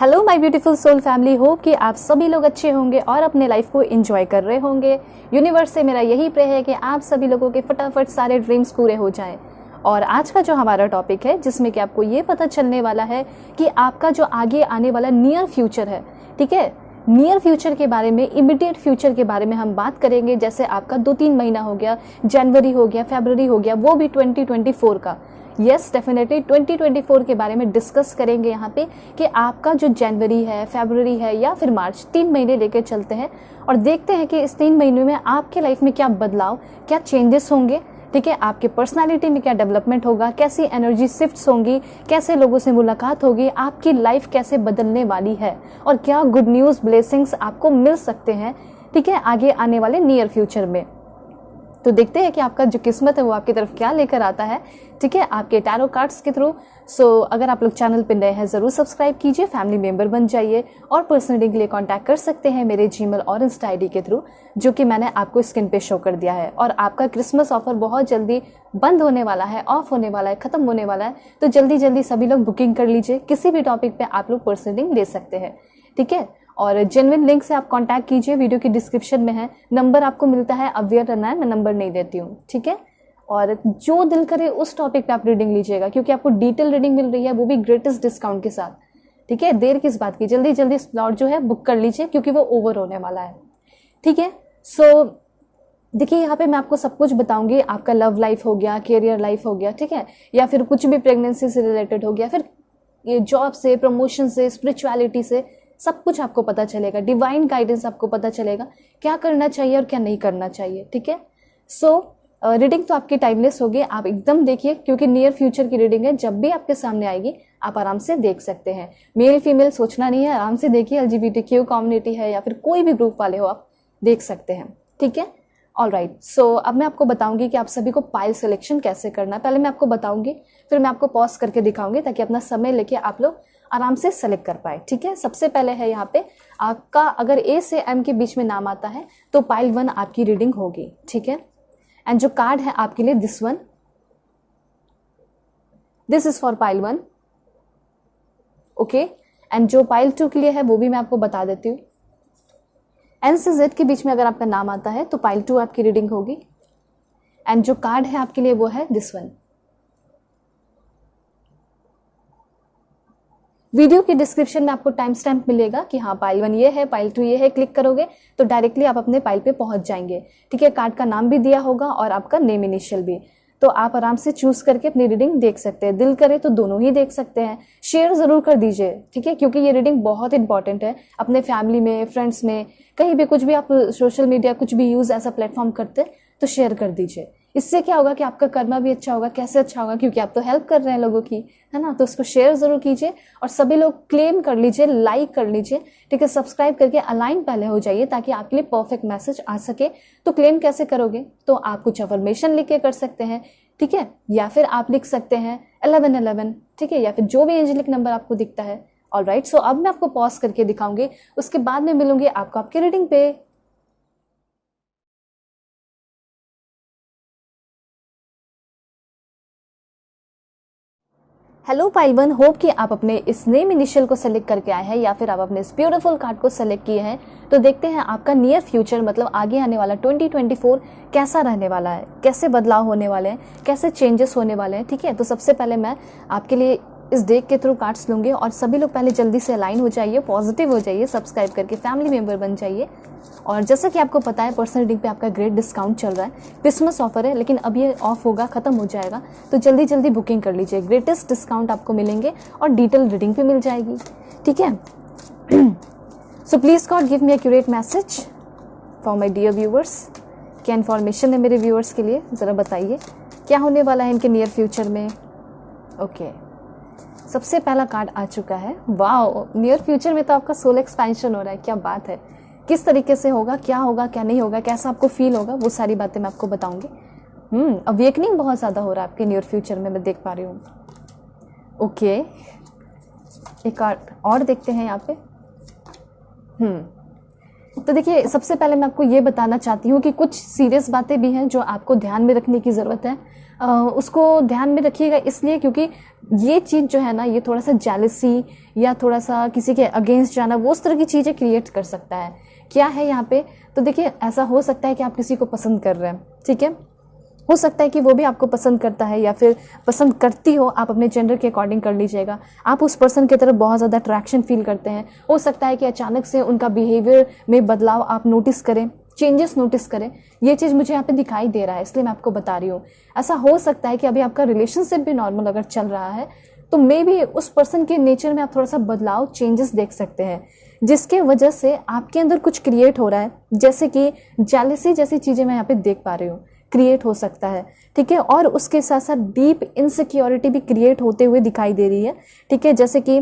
Hello my beautiful soul family, hope कि आप सभी लोग अच्छे होंगे और अपने लाइफ को एंजॉय कर रहे होंगे। यूनिवर्स से मेरा यही प्रे है कि आप सभी लोगों के फटाफट सारे ड्रीम्स पूरे हो जाएं। और आज का जो हमारा टॉपिक है, जिसमें कि आपको ये पता चलने वाला है कि आपका जो आगे आने वाला नियर फ्यूचर है, ठीक है, नियर फ्यूचर के बारे में, इमीडिएट फ्यूचर के बारे में हम बात करेंगे। जैसे आपका 2-3 महीना हो गया, जनवरी हो गया, फरवरी हो गया, वो भी 2024 का। यस, डेफिनेटली 2024 के बारे में डिस्कस करेंगे यहाँ पे कि आपका जो जनवरी है, फरवरी है या फिर मार्च, 3 महीने लेके चलते हैं और देखते हैं कि इस 3 महीनों में आपके लाइफ में क्या बदलाव, क्या चेंजेस होंगे, ठीक है, आपके पर्सनालिटी में क्या डेवलपमेंट होगा, कैसी एनर्जी शिफ्ट्स होंगी, कैसे लोगों से मुलाकात होगी, आपकी लाइफ कैसे बदलने वाली है और क्या गुड न्यूज़, ब्लेसिंग्स आपको मिल सकते हैं, ठीक है, आगे आने वाले नियर फ्यूचर में। तो देखते हैं कि आपका जो किस्मत है वो आपकी तरफ क्या लेकर आता है, ठीक है, आपके टैरो कार्ड्स के थ्रू। सो अगर आप लोग चैनल पे नए हैं ज़रूर सब्सक्राइब कीजिए, फैमिली मेंबर बन जाइए और पर्सनल रीडिंग के लिए कांटेक्ट कर सकते हैं मेरे जीमेल और इंस्टा आईडी के थ्रू, जो कि मैंने आपको स्क्रीन पे शो कर दिया है। और आपका क्रिसमस ऑफर बहुत जल्दी बंद होने वाला है, ऑफ होने वाला है, खत्म होने वाला है, तो जल्दी जल्दी सभी लोग बुकिंग कर लीजिए। किसी भी टॉपिक पे आप लोग पर्सनल रीडिंग ले सकते हैं, ठीक है। और जेन्युइन लिंक से आप कांटेक्ट कीजिए, वीडियो की डिस्क्रिप्शन में है, नंबर आपको मिलता है, अवेयर रहना है, मैं नंबर नहीं देती हूँ, ठीक है। और जो दिल करे उस टॉपिक पे आप रीडिंग लीजिएगा, क्योंकि आपको डिटेल रीडिंग मिल रही है, वो भी ग्रेटेस्ट डिस्काउंट के साथ, ठीक है। देर किस बात की, जल्दी जल्दी स्लॉट जो है बुक कर लीजिए, क्योंकि वो ओवर होने वाला है, ठीक है। सो देखिए, यहाँ पे मैं आपको सब कुछ बताऊंगी। आपका लव लाइफ हो गया, कैरियर लाइफ हो गया, ठीक है, या फिर कुछ भी प्रेगनेंसी से रिलेटेड हो गया, फिर ये जॉब से, प्रमोशन से, स्पिरिचुअलिटी से, सब कुछ आपको पता चलेगा। डिवाइन गाइडेंस आपको पता चलेगा क्या करना चाहिए और क्या नहीं करना चाहिए, ठीक है। सो रीडिंग तो आपकी टाइमलेस होगी, आप एकदम देखिए, क्योंकि नियर फ्यूचर की रीडिंग है, जब भी आपके सामने आएगी आप आराम से देख सकते हैं। मेल फीमेल सोचना नहीं है, आराम से देखिए। LGBTQ कम्युनिटी है या फिर कोई भी ग्रुप वाले हो, आप देख सकते हैं, ठीक है। ऑलराइट, सो अब मैं आपको बताऊंगी कि आप सभी को पाइल सिलेक्शन कैसे करना है। पहले मैं आपको बताऊंगी, फिर मैं आपको पॉज करके दिखाऊंगी, ताकि अपना समय लेके आप लोग आराम से सेलेक्ट कर पाए, ठीक है। सबसे पहले है यहाँ पे आपका, अगर A से M के बीच में नाम आता है तो पाइल 1 आपकी रीडिंग होगी, ठीक है। एंड जो कार्ड है आपके लिए, this one, this is for pile 1, okay. And जो पाइल 2 के लिए है वो भी मैं आपको बता देती हूँ। N से Z के बीच में अगर आपका नाम आता है तो पाइल 2 आपकी रीडिंग होगी। एंड जो कार्ड है आपके लिए वो है दिस वन। वीडियो की डिस्क्रिप्शन में आपको टाइम स्टैम्प मिलेगा कि हाँ पाइल 1 ये है, पाइल 2 ये है। क्लिक करोगे तो डायरेक्टली आप अपने पाइल पे पहुंच जाएंगे, ठीक है। कार्ड का नाम भी दिया होगा और आपका नेम इनिशियल भी, तो आप आराम से चूज करके अपनी रीडिंग देख सकते हैं। दिल करे तो दोनों ही देख सकते हैं। शेयर जरूर कर दीजिए, ठीक है, क्योंकि ये रीडिंग बहुत इंपॉर्टेंट है। अपने फैमिली में, फ्रेंड्स में, कहीं भी, कुछ भी आप सोशल मीडिया कुछ भी यूज एज अ प्लेटफॉर्म करते तो शेयर कर दीजिए। इससे क्या होगा कि आपका कर्मा भी अच्छा होगा। कैसे अच्छा होगा? क्योंकि आप तो हेल्प कर रहे हैं लोगों की, है ना। तो उसको शेयर जरूर कीजिए और सभी लोग क्लेम कर लीजिए, लाइक कर लीजिए, ठीक है। सब्सक्राइब करके अलाइन पहले हो जाइए, ताकि आपके लिए परफेक्ट मैसेज आ सके। तो क्लेम कैसे करोगे? तो आप कुछ अफर्मेशन लिख के कर सकते हैं, ठीक है, या फिर आप लिख सकते हैं 1111, ठीक है, या फिर जो भी एंजेलिक नंबर आपको दिखता है। ऑलराइट, सो अब मैं आपको पॉज करके दिखाऊंगी, उसके बाद में मिलूंगी आपको आपके रीडिंग पे। हेलो पाइल 1, होप कि आप अपने इस नेम इनिशियल को सेलेक्ट करके आए हैं, या फिर आप अपने इस ब्यूटीफुल कार्ड को सेलेक्ट किए हैं। तो देखते हैं आपका नियर फ्यूचर, मतलब आगे आने वाला 2024 कैसा रहने वाला है, कैसे बदलाव होने वाले हैं, कैसे चेंजेस होने वाले हैं, ठीक है। तो सबसे पहले मैं आपके लिए इस डेक के थ्रू कार्ड्स लूंगी और सभी लोग पहले जल्दी से अलाइन हो जाइए, पॉजिटिव हो जाइए, सब्सक्राइब करके फैमिली मेंबर बन जाइए। और जैसा कि आपको पता है, पर्सनल रीडिंग पे आपका ग्रेट डिस्काउंट चल रहा है, क्रिसमस ऑफर है, लेकिन अब ये ऑफ होगा, खत्म हो जाएगा, तो जल्दी जल्दी बुकिंग कर लीजिए। ग्रेटेस्ट डिस्काउंट आपको मिलेंगे और डिटेल रीडिंग भी मिल जाएगी, ठीक है। So please God give me accurate message for my dear viewers. क्या इन्फॉर्मेशन है मेरे व्यूअर्स के लिए, ज़रा बताइए क्या होने वाला है इनके नियर फ्यूचर में। ओके, सबसे पहला कार्ड आ चुका है। वाओ, नियर फ्यूचर में तो आपका सोल एक्सपेंशन हो रहा है, क्या बात है। किस तरीके से होगा, क्या होगा, क्या नहीं होगा, कैसा आपको फील होगा, वो सारी बातें मैं आपको बताऊंगी। अवेकनिंग बहुत ज़्यादा हो रहा है आपके नियर फ्यूचर में, मैं देख पा रही हूँ। ओके, एक कार्ड और देखते हैं यहाँ पे। तो देखिए, सबसे पहले मैं आपको ये बताना चाहती हूँ कि कुछ सीरियस बातें भी हैं जो आपको ध्यान में रखने की ज़रूरत है। उसको ध्यान में रखिएगा इसलिए क्योंकि ये चीज़ जो है ना, ये थोड़ा सा जेलसी या थोड़ा सा किसी के अगेंस्ट जाना, वो उस तरह की चीज़ें क्रिएट कर सकता है। क्या है यहाँ पे, तो देखिए ऐसा हो सकता है कि आप किसी को पसंद कर रहे हैं, ठीक है, हो सकता है कि वो भी आपको पसंद करता है या फिर पसंद करती हो, आप अपने जेंडर के अकॉर्डिंग कर लीजिएगा। आप उस पर्सन की तरफ बहुत ज़्यादा अट्रैक्शन फील करते हैं। हो सकता है कि अचानक से उनका बिहेवियर में बदलाव आप नोटिस करें, चेंजेस नोटिस करें। ये चीज़ मुझे यहाँ पे दिखाई दे रहा है, इसलिए मैं आपको बता रही हूँ। ऐसा हो सकता है कि अभी आपका रिलेशनशिप भी नॉर्मल अगर चल रहा है तो मे बी उस पर्सन के नेचर में आप थोड़ा सा बदलाव, चेंजेस देख सकते हैं, जिसके वजह से आपके अंदर कुछ क्रिएट हो रहा है, जैसे कि जेलसी जैसी चीज़ें मैं यहाँ पे देख पा रही हूँ, क्रिएट हो सकता है, ठीक है। और उसके साथ साथ डीप इनसिक्योरिटी भी क्रिएट होते हुए दिखाई दे रही है, ठीक है। जैसे कि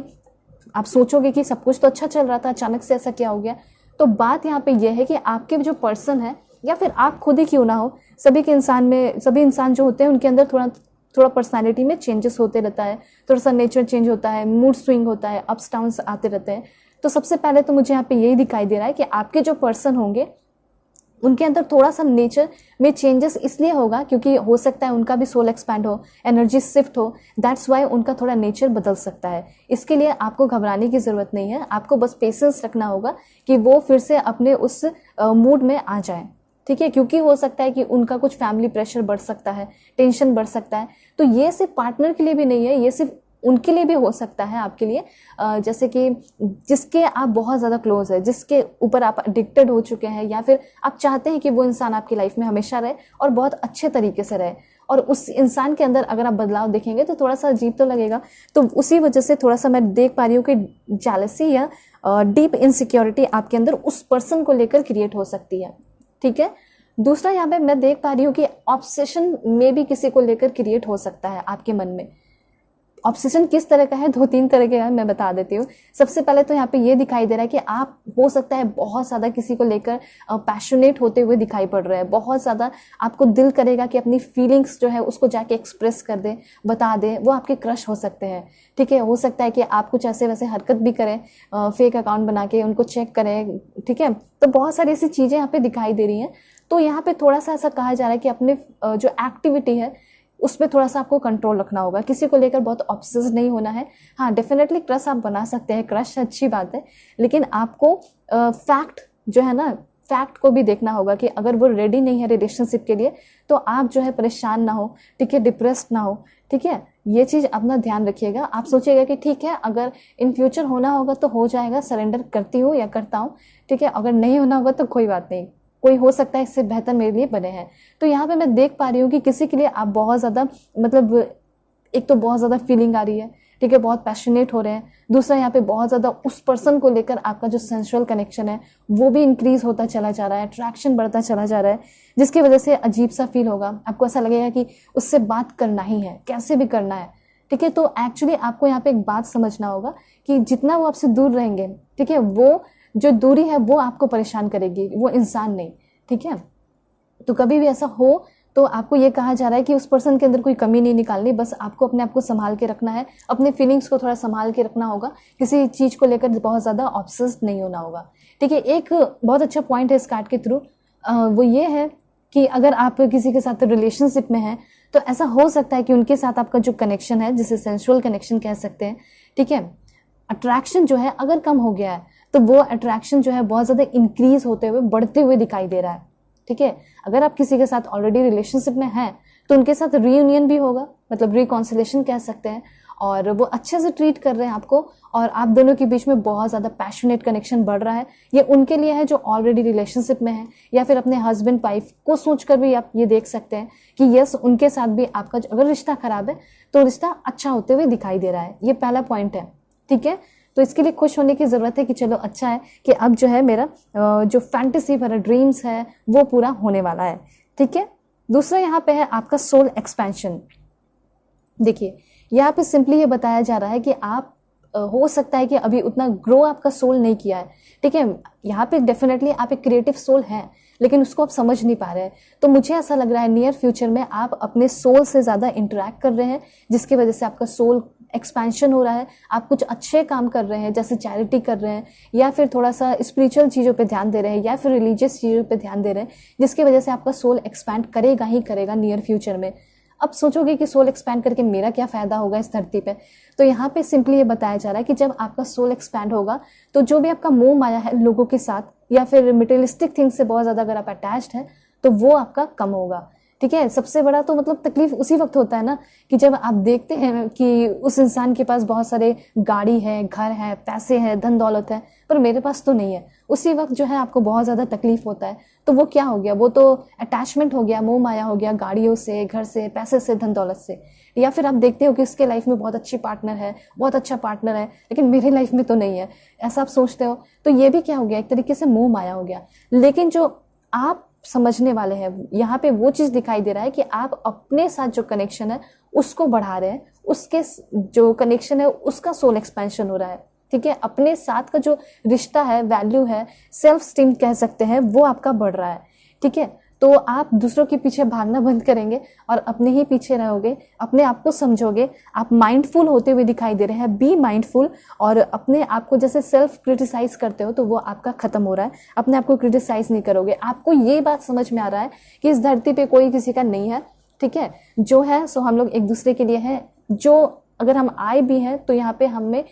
आप सोचोगे कि सब कुछ तो अच्छा चल रहा था, अचानक से ऐसा क्या हो गया। तो बात यहाँ पे यह है कि आपके जो पर्सन है या फिर आप खुद ही क्यों ना हो, सभी इंसान जो होते हैं उनके अंदर थोड़ा पर्सनालिटी में चेंजेस होते रहता है, थोड़ा सा नेचर चेंज होता है, मूड स्विंग होता है, अप्स डाउन्स आते रहते हैं। तो सबसे पहले तो मुझे यहाँ पे यही दिखाई दे रहा है कि आपके जो पर्सन होंगे उनके अंदर थोड़ा सा नेचर में चेंजेस इसलिए होगा क्योंकि हो सकता है उनका भी सोल एक्सपैंड हो, एनर्जी शिफ्ट हो, दैट्स वाई उनका थोड़ा नेचर बदल सकता है। इसके लिए आपको घबराने की ज़रूरत नहीं है, आपको बस पेशेंस रखना होगा कि वो फिर से अपने उस मूड में आ जाए, ठीक है। क्योंकि हो सकता है कि उनका कुछ फैमिली प्रेशर बढ़ सकता है, टेंशन बढ़ सकता है। तो ये सिर्फ पार्टनर के लिए भी नहीं है, ये सिर्फ उनके लिए भी हो सकता है, आपके लिए, जैसे कि जिसके आप बहुत ज़्यादा क्लोज है, जिसके ऊपर आप एडिक्टेड हो चुके हैं, या फिर आप चाहते हैं कि वो इंसान आपकी लाइफ में हमेशा रहे और बहुत अच्छे तरीके से रहे, और उस इंसान के अंदर अगर आप बदलाव देखेंगे तो थोड़ा सा अजीब तो लगेगा। तो उसी वजह से थोड़ा सा मैं देख पा रही हूँ कि जेलसी या डीप इनसिक्योरिटी आपके अंदर उस पर्सन को लेकर क्रिएट हो सकती है, ठीक है। दूसरा यहाँ पे मैं देख पा रही हूँ कि ऑब्सेशन में भी किसी को लेकर क्रिएट हो सकता है आपके मन में। ऑब्सेशन किस तरह का है, 2-3 तरह के हैं, मैं बता देती हूँ। सबसे पहले तो यहाँ पे ये दिखाई दे रहा है कि आप हो सकता है बहुत ज़्यादा किसी को लेकर पैशनेट होते हुए दिखाई पड़ रहे हैं। बहुत ज़्यादा आपको दिल करेगा कि अपनी फीलिंग्स जो है उसको जाके एक्सप्रेस कर दें, बता दें। वो आपके क्रश हो सकते हैं, ठीक है। हो सकता है कि आप कुछ ऐसे वैसे हरकत भी करें, फेक अकाउंट बना के उनको चेक करें, ठीक है। तो बहुत सारी ऐसी चीज़ें यहाँ पे दिखाई दे रही हैं। तो यहाँ पे थोड़ा सा ऐसा कहा जा रहा है कि अपने जो एक्टिविटी है उस पर थोड़ा सा आपको कंट्रोल रखना होगा, किसी को लेकर बहुत ऑब्सेस नहीं होना है। हाँ, डेफिनेटली क्रश आप बना सकते हैं, क्रश अच्छी बात है, लेकिन आपको फैक्ट जो है ना, फैक्ट को भी देखना होगा कि अगर वो रेडी नहीं है रिलेशनशिप के लिए तो आप जो है परेशान ना हो, ठीक है, डिप्रेस्ड ना हो, ठीक है। ये चीज़ अपना ध्यान रखिएगा। आप सोचिएगा कि ठीक है, अगर इन फ्यूचर होना होगा तो हो जाएगा, सरेंडर करती हूँ या करता हूँ, ठीक है। अगर नहीं होना होगा तो कोई बात नहीं, कोई हो सकता है इससे बेहतर मेरे लिए बने हैं। तो यहाँ पे मैं देख पा रही हूँ कि किसी के लिए आप बहुत ज़्यादा, मतलब एक तो बहुत ज़्यादा फीलिंग आ रही है, ठीक है, बहुत पैशनेट हो रहे हैं। दूसरा यहाँ पे बहुत ज़्यादा उस पर्सन को लेकर आपका जो सेंसुअल कनेक्शन है वो भी इंक्रीज होता चला जा रहा है, अट्रैक्शन बढ़ता चला जा रहा है, जिसकी वजह से अजीब सा फील होगा। आपको ऐसा लगेगा कि उससे बात करना ही है, कैसे भी करना है, ठीक है। तो एक्चुअली आपको यहाँ पे एक बात समझना होगा कि जितना वो आपसे दूर रहेंगे, ठीक है, वो जो दूरी है वो आपको परेशान करेगी, वो इंसान नहीं, ठीक है। तो कभी भी ऐसा हो तो आपको ये कहा जा रहा है कि उस पर्सन के अंदर कोई कमी नहीं निकालनी, बस आपको अपने आप को संभाल के रखना है, अपने फीलिंग्स को थोड़ा संभाल के रखना होगा, किसी चीज़ को लेकर बहुत ज़्यादा ऑब्सेस्ड नहीं होना होगा, ठीक है। एक बहुत अच्छा पॉइंट है इस कार्ड के थ्रू, वो ये है कि अगर आप किसी के साथ रिलेशनशिप में हैं तो ऐसा हो सकता है कि उनके साथ आपका जो कनेक्शन है, जिसे सेंसुअल कनेक्शन कह सकते हैं, ठीक है, अट्रैक्शन जो है अगर कम हो गया है तो वो अट्रैक्शन जो है बहुत ज़्यादा इंक्रीज होते हुए, बढ़ते हुए दिखाई दे रहा है, ठीक है। अगर आप किसी के साथ ऑलरेडी रिलेशनशिप में हैं तो उनके साथ रीयूनियन भी होगा, मतलब रिकॉन्सिलेशन कह सकते हैं, और वो अच्छे से ट्रीट कर रहे हैं आपको, और आप दोनों के बीच में बहुत ज़्यादा पैशनेट कनेक्शन बढ़ रहा है। ये उनके लिए है जो ऑलरेडी रिलेशनशिप में है, या फिर अपने हस्बैंड वाइफ को सोचकर भी आप ये देख सकते हैं कि यस, उनके साथ भी आपका अगर रिश्ता खराब है तो रिश्ता अच्छा होते हुए दिखाई दे रहा है। ये पहला पॉइंट है, ठीक है। तो इसके लिए खुश होने की ज़रूरत है कि चलो अच्छा है कि अब जो है मेरा जो फैंटेसी भरा ड्रीम्स है वो पूरा होने वाला है, ठीक है। दूसरा यहाँ पे है आपका सोल एक्सपेंशन। देखिए, यहाँ पे सिंपली ये बताया जा रहा है कि आप हो सकता है कि अभी उतना ग्रो आपका सोल नहीं किया है, ठीक है। यहाँ पे डेफिनेटली आप एक क्रिएटिव सोल हैं, लेकिन उसको आप समझ नहीं पा रहे हैं। तो मुझे ऐसा लग रहा है नियर फ्यूचर में आप अपने सोल से ज़्यादा इंटरेक्ट कर रहे हैं, जिसकी वजह से आपका सोल एक्सपेंशन हो रहा है, आप कुछ अच्छे काम कर रहे हैं, जैसे चैरिटी कर रहे हैं, या फिर थोड़ा सा स्पिरिचुअल चीज़ों पे ध्यान दे रहे हैं, या फिर रिलीजियस चीज़ों पे ध्यान दे रहे हैं, जिसकी वजह से आपका सोल एक्सपैंड करेगा ही करेगा नियर फ्यूचर में। अब सोचोगे कि सोल एक्सपैंड करके मेरा क्या फ़ायदा होगा इस धरती पे, तो यहाँ पे सिंपली ये बताया जा रहा है कि जब आपका सोल एक्सपैंड होगा तो जो भी आपका मोह माया है लोगों के साथ, या फिर मटेरियलिस्टिक थिंग्स से बहुत ज़्यादा अगर आप अटैच्ड हैं, तो वो आपका कम होगा। ठीक है, सबसे बड़ा तो मतलब तकलीफ उसी वक्त होता है ना कि जब आप देखते हैं कि उस इंसान के पास बहुत सारे गाड़ी है, घर है, पैसे हैं, धन दौलत है, पर मेरे पास तो नहीं है। उसी वक्त जो है आपको बहुत ज़्यादा तकलीफ होता है। तो वो क्या हो गया, वो तो अटैचमेंट हो गया, मोह माया हो गया, गाड़ियों से, घर से, पैसे से, धन दौलत से। या फिर आप देखते हो कि उसके लाइफ में बहुत अच्छी पार्टनर है, बहुत अच्छा पार्टनर है, लेकिन मेरी लाइफ में तो नहीं है, ऐसा आप सोचते हो। तो ये भी क्या हो गया, एक तरीके से मोह माया हो गया। लेकिन जो आप समझने वाले हैं, यहाँ पे वो चीज़ दिखाई दे रहा है कि आप अपने साथ जो कनेक्शन है उसको बढ़ा रहे हैं, उसके जो कनेक्शन है उसका सोल एक्सपेंशन हो रहा है। ठीक है, अपने साथ का जो रिश्ता है, वैल्यू है, सेल्फ स्टीम कह सकते हैं, वो आपका बढ़ रहा है। ठीक है, तो आप दूसरों के पीछे भागना बंद करेंगे और अपने ही पीछे रहोगे, अपने आप को समझोगे। आप माइंडफुल होते हुए दिखाई दे रहे हैं, बी माइंडफुल। और अपने आप को जैसे सेल्फ क्रिटिसाइज करते हो तो वो आपका खत्म हो रहा है, अपने आप को क्रिटिसाइज नहीं करोगे। आपको ये बात समझ में आ रहा है कि इस धरती पे कोई किसी का नहीं है। ठीक है, जो है सो हम लोग एक दूसरे के लिए हैं। जो अगर हम आए भी हैं तो यहाँ पे हमें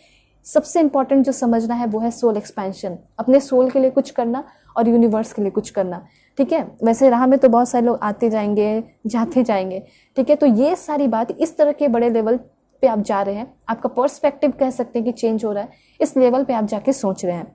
सबसे इंपॉर्टेंट जो समझना है वो है सोल एक्सपेंशन, अपने सोल के लिए कुछ करना और यूनिवर्स के लिए कुछ करना। ठीक है, वैसे राह में तो बहुत सारे लोग आते जाएंगे, जाते जाएंगे। ठीक है, तो ये सारी बात, इस तरह के बड़े लेवल पे आप जा रहे हैं, आपका पर्सपेक्टिव कह सकते हैं कि चेंज हो रहा है, इस लेवल पे आप जाके सोच रहे हैं।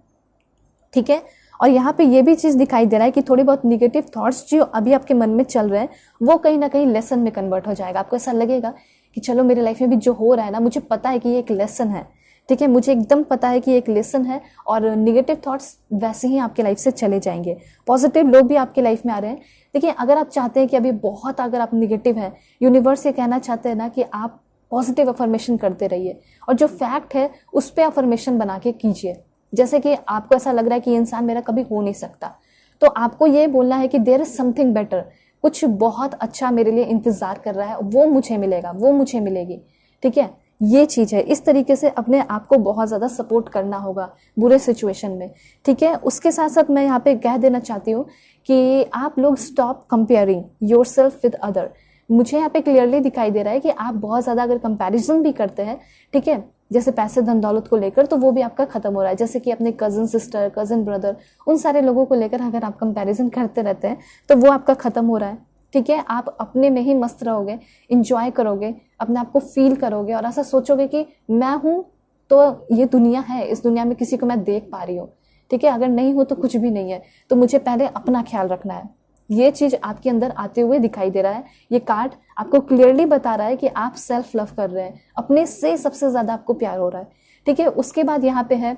ठीक है, और यहाँ पे ये भी चीज़ दिखाई दे रहा है कि थोड़ी बहुत निगेटिव थॉट्स जो अभी आपके मन में चल रहे हैं वो कहीं ना कहीं लेसन में कन्वर्ट हो जाएगा। आपको ऐसा लगेगा कि चलो मेरे लाइफ में भी जो हो रहा है ना, मुझे पता है कि ये एक लेसन है। ठीक है, मुझे एकदम पता है कि ये एक लेसन है, और निगेटिव थॉट्स वैसे ही आपके लाइफ से चले जाएंगे। पॉजिटिव लोग भी आपके लाइफ में आ रहे हैं। देखिए, अगर आप चाहते हैं कि अभी बहुत अगर आप निगेटिव हैं, यूनिवर्स ये कहना चाहते हैं ना कि आप पॉजिटिव अफर्मेशन करते रहिए, और जो फैक्ट है उस पर अफर्मेशन बना के कीजिए। जैसे कि आपको ऐसा लग रहा है कि ये इंसान मेरा कभी हो नहीं सकता, तो आपको ये बोलना है कि देयर इज समथिंग बेटर, कुछ बहुत अच्छा मेरे लिए इंतजार कर रहा है, वो मुझे मिलेगा, वो मुझे मिलेगी। ठीक है, ये चीज़ है। इस तरीके से अपने आप को बहुत ज़्यादा सपोर्ट करना होगा बुरे सिचुएशन में। ठीक है, उसके साथ साथ मैं यहाँ पे कह देना चाहती हूँ कि आप लोग stop comparing yourself with other. मुझे यहाँ पे क्लियरली दिखाई दे रहा है कि आप बहुत ज़्यादा अगर कंपैरिजन भी करते हैं, ठीक है, जैसे पैसे धन दौलत को लेकर, तो वो भी आपका खत्म हो रहा है। जैसे कि अपने कजन सिस्टर, कजन ब्रदर, उन सारे लोगों को लेकर अगर आप कंपैरिजन करते रहते हैं तो वो आपका खत्म हो रहा है। ठीक है, आप अपने में ही मस्त रहोगे, इंजॉय करोगे, अपने आप को फील करोगे, और ऐसा सोचोगे कि मैं हूँ तो ये दुनिया है, इस दुनिया में किसी को मैं देख पा रही हूँ। ठीक है, अगर नहीं हो तो कुछ भी नहीं है, तो मुझे पहले अपना ख्याल रखना है। ये चीज़ आपके अंदर आते हुए दिखाई दे रहा है। ये कार्ड आपको क्लियरली बता रहा है कि आप सेल्फ लव कर रहे हैं, अपने से सबसे ज़्यादा आपको प्यार हो रहा है। ठीक है, उसके बाद यहाँ पे है,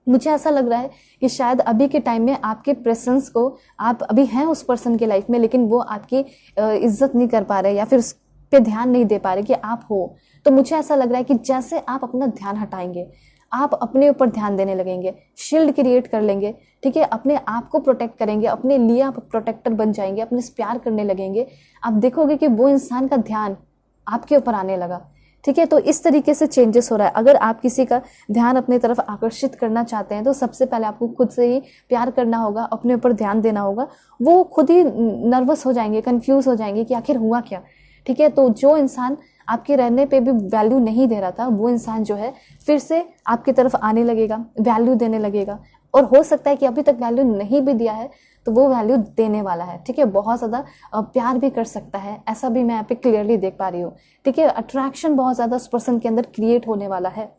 मुझे ऐसा लग रहा है कि शायद अभी के टाइम में आपके प्रेजेंस को, आप अभी हैं उस पर्सन के लाइफ में, लेकिन वो आपकी इज्जत नहीं कर पा रहे, या फिर उस पे ध्यान नहीं दे पा रहे कि आप हो। तो मुझे ऐसा लग रहा है कि जैसे आप अपना ध्यान हटाएंगे, आप अपने ऊपर ध्यान देने लगेंगे, शील्ड क्रिएट कर लेंगे। ठीक है, अपने आप को प्रोटेक्ट करेंगे, अपने लिए आप प्रोटेक्टर बन जाएंगे, अपने से प्यार करने लगेंगे। आप देखोगे कि वो इंसान का ध्यान आपके ऊपर आने लगा। ठीक है, तो इस तरीके से चेंजेस हो रहा है। अगर आप किसी का ध्यान अपने तरफ आकर्षित करना चाहते हैं तो सबसे पहले आपको खुद से ही प्यार करना होगा, अपने ऊपर ध्यान देना होगा। वो खुद ही नर्वस हो जाएंगे, कंफ्यूज हो जाएंगे कि आखिर हुआ क्या। ठीक है, तो जो इंसान आपके रहने पे भी वैल्यू नहीं दे रहा था, वो इंसान जो है फिर से आपकी तरफ आने लगेगा, वैल्यू देने लगेगा, और हो सकता है कि अभी तक वैल्यू नहीं भी दिया है तो वो वैल्यू देने वाला है। ठीक है, बहुत ज़्यादा प्यार भी कर सकता है, ऐसा भी मैं यहाँ पे क्लियरली देख पा रही हूँ। ठीक है, अट्रैक्शन बहुत ज़्यादा उस पर्सन के अंदर क्रिएट होने वाला है।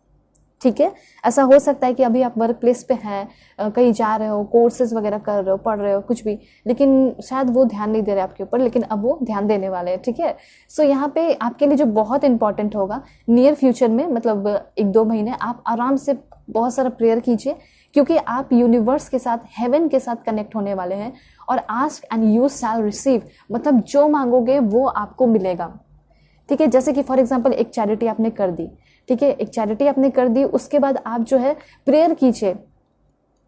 ठीक है, ऐसा हो सकता है कि अभी आप वर्क प्लेस पे हैं, कहीं जा रहे हो, कोर्सेज वगैरह कर रहे हो, पढ़ रहे हो, कुछ भी, लेकिन शायद वो ध्यान नहीं दे रहे आपके ऊपर, लेकिन अब वो ध्यान देने वाले हैं। ठीक है, सो यहाँ पे आपके लिए जो बहुत इंपॉर्टेंट होगा नियर फ्यूचर में, मतलब 1-2 महीने, आप आराम से बहुत सारा प्रेयर कीजिए, क्योंकि आप यूनिवर्स के साथ, हेवन के साथ कनेक्ट होने वाले हैं। और ask and you shall receive, मतलब जो मांगोगे वो आपको मिलेगा। ठीक है, जैसे कि फॉर एग्जांपल एक चैरिटी आपने कर दी, ठीक है, एक चैरिटी आपने कर दी, उसके बाद आप जो है प्रेयर कीजिए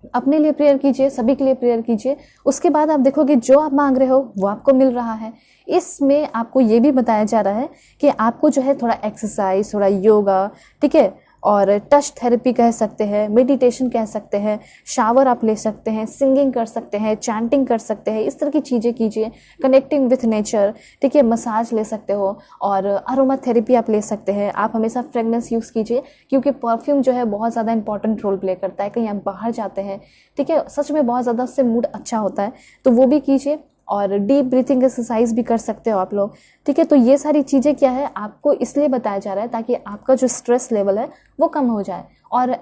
अपने लिए प्रेयर कीजिए, सभी के लिए प्रेयर कीजिए। उसके बाद आप देखोगे जो आप मांग रहे हो वो आपको मिल रहा है। इसमें आपको ये भी बताया जा रहा है कि आपको जो है थोड़ा एक्सरसाइज, थोड़ा योगा, ठीक है, और टच थेरेपी कह सकते हैं, मेडिटेशन कह सकते हैं, शावर आप ले सकते हैं, सिंगिंग कर सकते हैं, चैंटिंग कर सकते हैं, इस तरह की चीज़ें कीजिए। कनेक्टिंग विथ नेचर, ठीक है, मसाज ले सकते हो और अरोमा थेरेपी आप ले सकते हैं। आप हमेशा फ्रेगनेंस यूज़ कीजिए, क्योंकि परफ्यूम जो है बहुत ज़्यादा इंपॉर्टेंट रोल प्ले करता है। कहीं आप बाहर जाते हैं, ठीक है, सच में बहुत ज़्यादा उससे मूड अच्छा होता है, तो वो भी कीजिए। और डीप ब्रीथिंग एक्सरसाइज भी कर सकते हो आप लोग, ठीक है। तो ये सारी चीज़ें क्या है, आपको इसलिए बताया जा रहा है ताकि आपका जो स्ट्रेस लेवल है वो कम हो जाए। और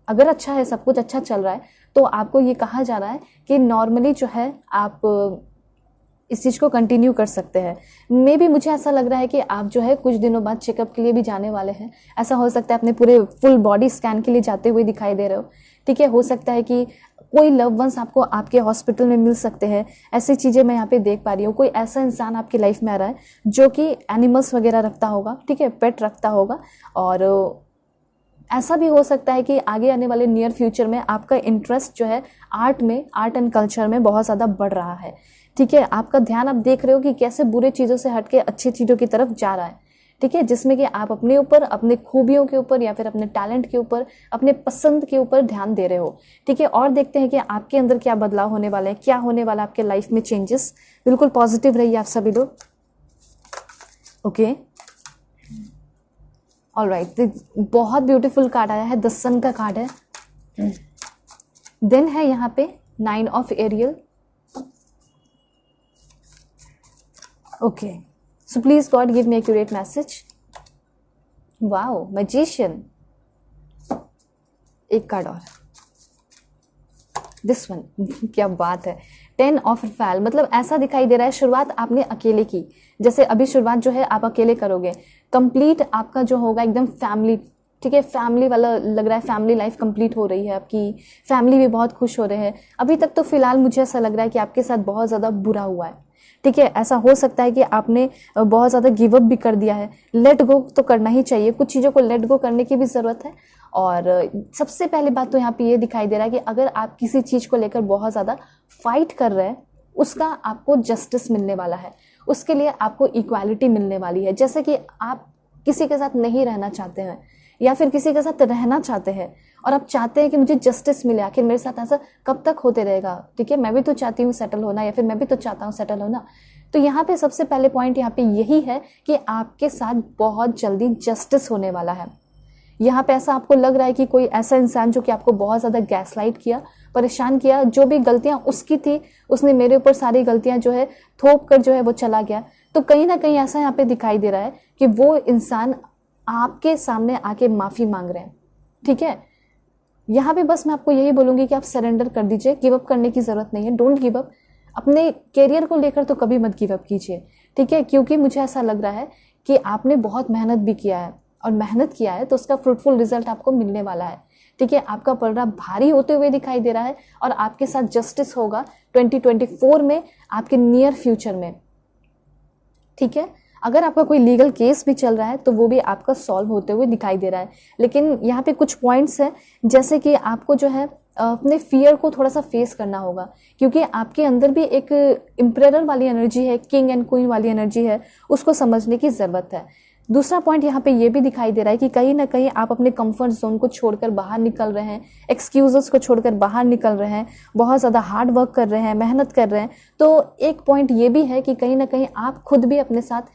अगर अच्छा है, सब कुछ अच्छा चल रहा है, तो आपको ये कहा जा रहा है कि नॉर्मली जो है आप इस चीज़ को कंटिन्यू कर सकते हैं। मे भी मुझे ऐसा लग रहा है कि आप जो है कुछ दिनों बाद चेकअप के लिए भी जाने वाले हैं। ऐसा हो सकता है अपने पूरे फुल बॉडी स्कैन के लिए जाते हुए दिखाई दे रहे हो, ठीक है। हो सकता है कि कोई लव वंस आपको आपके हॉस्पिटल में मिल सकते हैं। ऐसी चीज़ें मैं यहाँ पे देख पा रही हूँ। कोई ऐसा इंसान आपकी लाइफ में आ रहा है जो कि एनिमल्स वगैरह रखता होगा, ठीक है, पेट रखता होगा। और ऐसा भी हो सकता है कि आगे आने वाले नियर फ्यूचर में आपका इंटरेस्ट जो है आर्ट में, आर्ट एंड कल्चर में बहुत ज़्यादा बढ़ रहा है, ठीक है। आपका ध्यान आप देख रहे हो कि कैसे बुरे चीज़ों से हट के अच्छी चीज़ों की तरफ जा रहा है, ठीक है, जिसमें कि आप अपने ऊपर, अपने खूबियों के ऊपर या फिर अपने टैलेंट के ऊपर, अपने पसंद के ऊपर ध्यान दे रहे हो, ठीक है। और देखते हैं कि आपके अंदर क्या बदलाव होने वाला है, क्या होने वाला है आपके लाइफ में चेंजेस। बिल्कुल पॉजिटिव रहिए आप सभी लोग। ओके, ऑलराइट, बहुत ब्यूटीफुल कार्ड आया है, द सन का कार्ड है। देन है यहाँ पे 9 of aerial. Okay, so please God give me accurate message. Wow, magician. एक कार्ड और, दिस वन क्या बात है, 10 ऑफ फैल। मतलब ऐसा दिखाई दे रहा है शुरुआत आपने अकेले की, जैसे अभी शुरुआत जो है आप अकेले करोगे, कंप्लीट आपका जो होगा एकदम फैमिली, ठीक है, फैमिली वाला लग रहा है। फैमिली लाइफ कंप्लीट हो रही है आपकी, फैमिली भी बहुत खुश हो रहे हैं। अभी तक तो फिलहाल मुझे ऐसा लग रहा है कि आपके साथ बहुत ज़्यादा बुरा हुआ है, ठीक है। ऐसा हो सकता है कि आपने बहुत ज़्यादा गिव अप भी कर दिया है। लेट गो तो करना ही चाहिए, कुछ चीज़ों को लेट गो करने की भी ज़रूरत है। और सबसे पहली बात तो यहाँ पे ये दिखाई दे रहा है कि अगर आप किसी चीज़ को लेकर बहुत ज़्यादा फाइट कर रहे हैं, उसका आपको जस्टिस मिलने वाला है, उसके लिए आपको इक्वालिटी मिलने वाली है। जैसे कि आप किसी के साथ नहीं रहना चाहते हैं या फिर किसी के साथ रहना चाहते हैं और आप चाहते हैं कि मुझे जस्टिस मिले, आखिर मेरे साथ ऐसा कब तक होते रहेगा, ठीक है, मैं भी तो चाहती हूँ सेटल होना, या फिर मैं भी तो चाहता हूँ सेटल होना। तो यहाँ पे सबसे पहले पॉइंट यहाँ पे यही है कि आपके साथ बहुत जल्दी जस्टिस होने वाला है। यहाँ पे ऐसा आपको लग रहा है कि कोई ऐसा इंसान जो कि आपको बहुत ज़्यादा गैसलाइट किया, परेशान किया, जो भी गलतियाँ उसकी थी उसने मेरे ऊपर सारी गलतियाँ जो है थोप कर जो है वो चला गया। तो कहीं ना कहीं ऐसा यहाँ पे दिखाई दे रहा है कि वो इंसान आपके सामने आके माफ़ी मांग रहे हैं, ठीक है। यहाँ पे बस मैं आपको यही बोलूँगी कि आप सरेंडर कर दीजिए, गिव अप करने की ज़रूरत नहीं है, डोंट गिव अप। अपने कैरियर को लेकर तो कभी मत गिव अप कीजिए, ठीक है, क्योंकि मुझे ऐसा लग रहा है कि आपने बहुत मेहनत भी किया है, और मेहनत किया है तो उसका फ्रूटफुल रिजल्ट आपको मिलने वाला है, ठीक है। आपका पलड़ा भारी होते हुए दिखाई दे रहा है और आपके साथ जस्टिस होगा 2024 में, आपके नियर फ्यूचर में, ठीक है। अगर आपका कोई लीगल केस भी चल रहा है तो वो भी आपका सॉल्व होते हुए दिखाई दे रहा है। लेकिन यहाँ पे कुछ पॉइंट्स हैं, जैसे कि आपको जो है अपने फियर को थोड़ा सा फेस करना होगा, क्योंकि आपके अंदर भी एक एम्परर वाली एनर्जी है, किंग एंड क्वीन वाली एनर्जी है, उसको समझने की ज़रूरत है। दूसरा पॉइंट यहाँ पे ये भी दिखाई दे रहा है कि कहीं ना कहीं आप अपने कंफर्ट जोन को छोड़कर बाहर निकल रहे हैं, एक्सक्यूजेस को छोड़कर बाहर निकल रहे हैं, बहुत ज़्यादा हार्ड वर्क कर रहे हैं, मेहनत कर रहे हैं। तो एक पॉइंट ये भी है कि कहीं ना कहीं आप खुद भी अपने साथ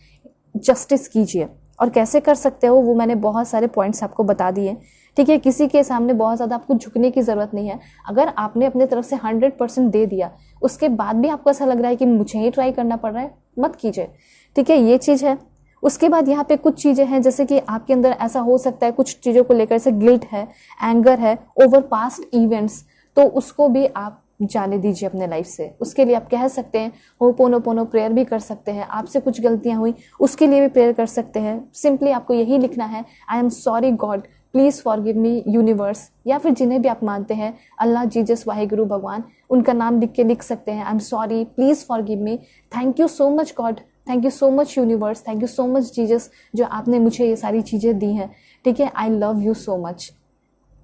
जस्टिस कीजिए, और कैसे कर सकते हो वो मैंने बहुत सारे पॉइंट्स आपको बता दिए, ठीक है। किसी के सामने बहुत ज़्यादा आपको झुकने की ज़रूरत नहीं है। अगर आपने अपने तरफ से 100% दे दिया, उसके बाद भी आपको ऐसा लग रहा है कि मुझे ही ट्राई करना पड़ रहा है, मत कीजिए, ठीक है, ये चीज़ है। उसके बाद यहाँ पे कुछ चीज़ें हैं, जैसे कि आपके अंदर ऐसा हो सकता है कुछ चीज़ों को लेकर से गिल्ट है, एंगर है ओवर पास्ट इवेंट्स, तो उसको भी आप जाने दीजिए अपने लाइफ से। उसके लिए आप कह सकते हैं होपोनोपोनो प्रेयर भी कर सकते हैं। आपसे कुछ गलतियां हुई उसके लिए भी प्रेयर कर सकते हैं। सिंपली आपको यही लिखना है, I am sorry God, please forgive me universe, या फिर जिन्हें भी आप मानते हैं, अल्लाह, जीसस, वाहिगुरु, भगवान, उनका नाम लिख के लिख सकते हैं। I am sorry, please forgive me, thank you so much God, thank you so much universe, thank you so much Jesus, जो आपने मुझे ये सारी चीज़ें दी हैं, ठीक है। I love you so much.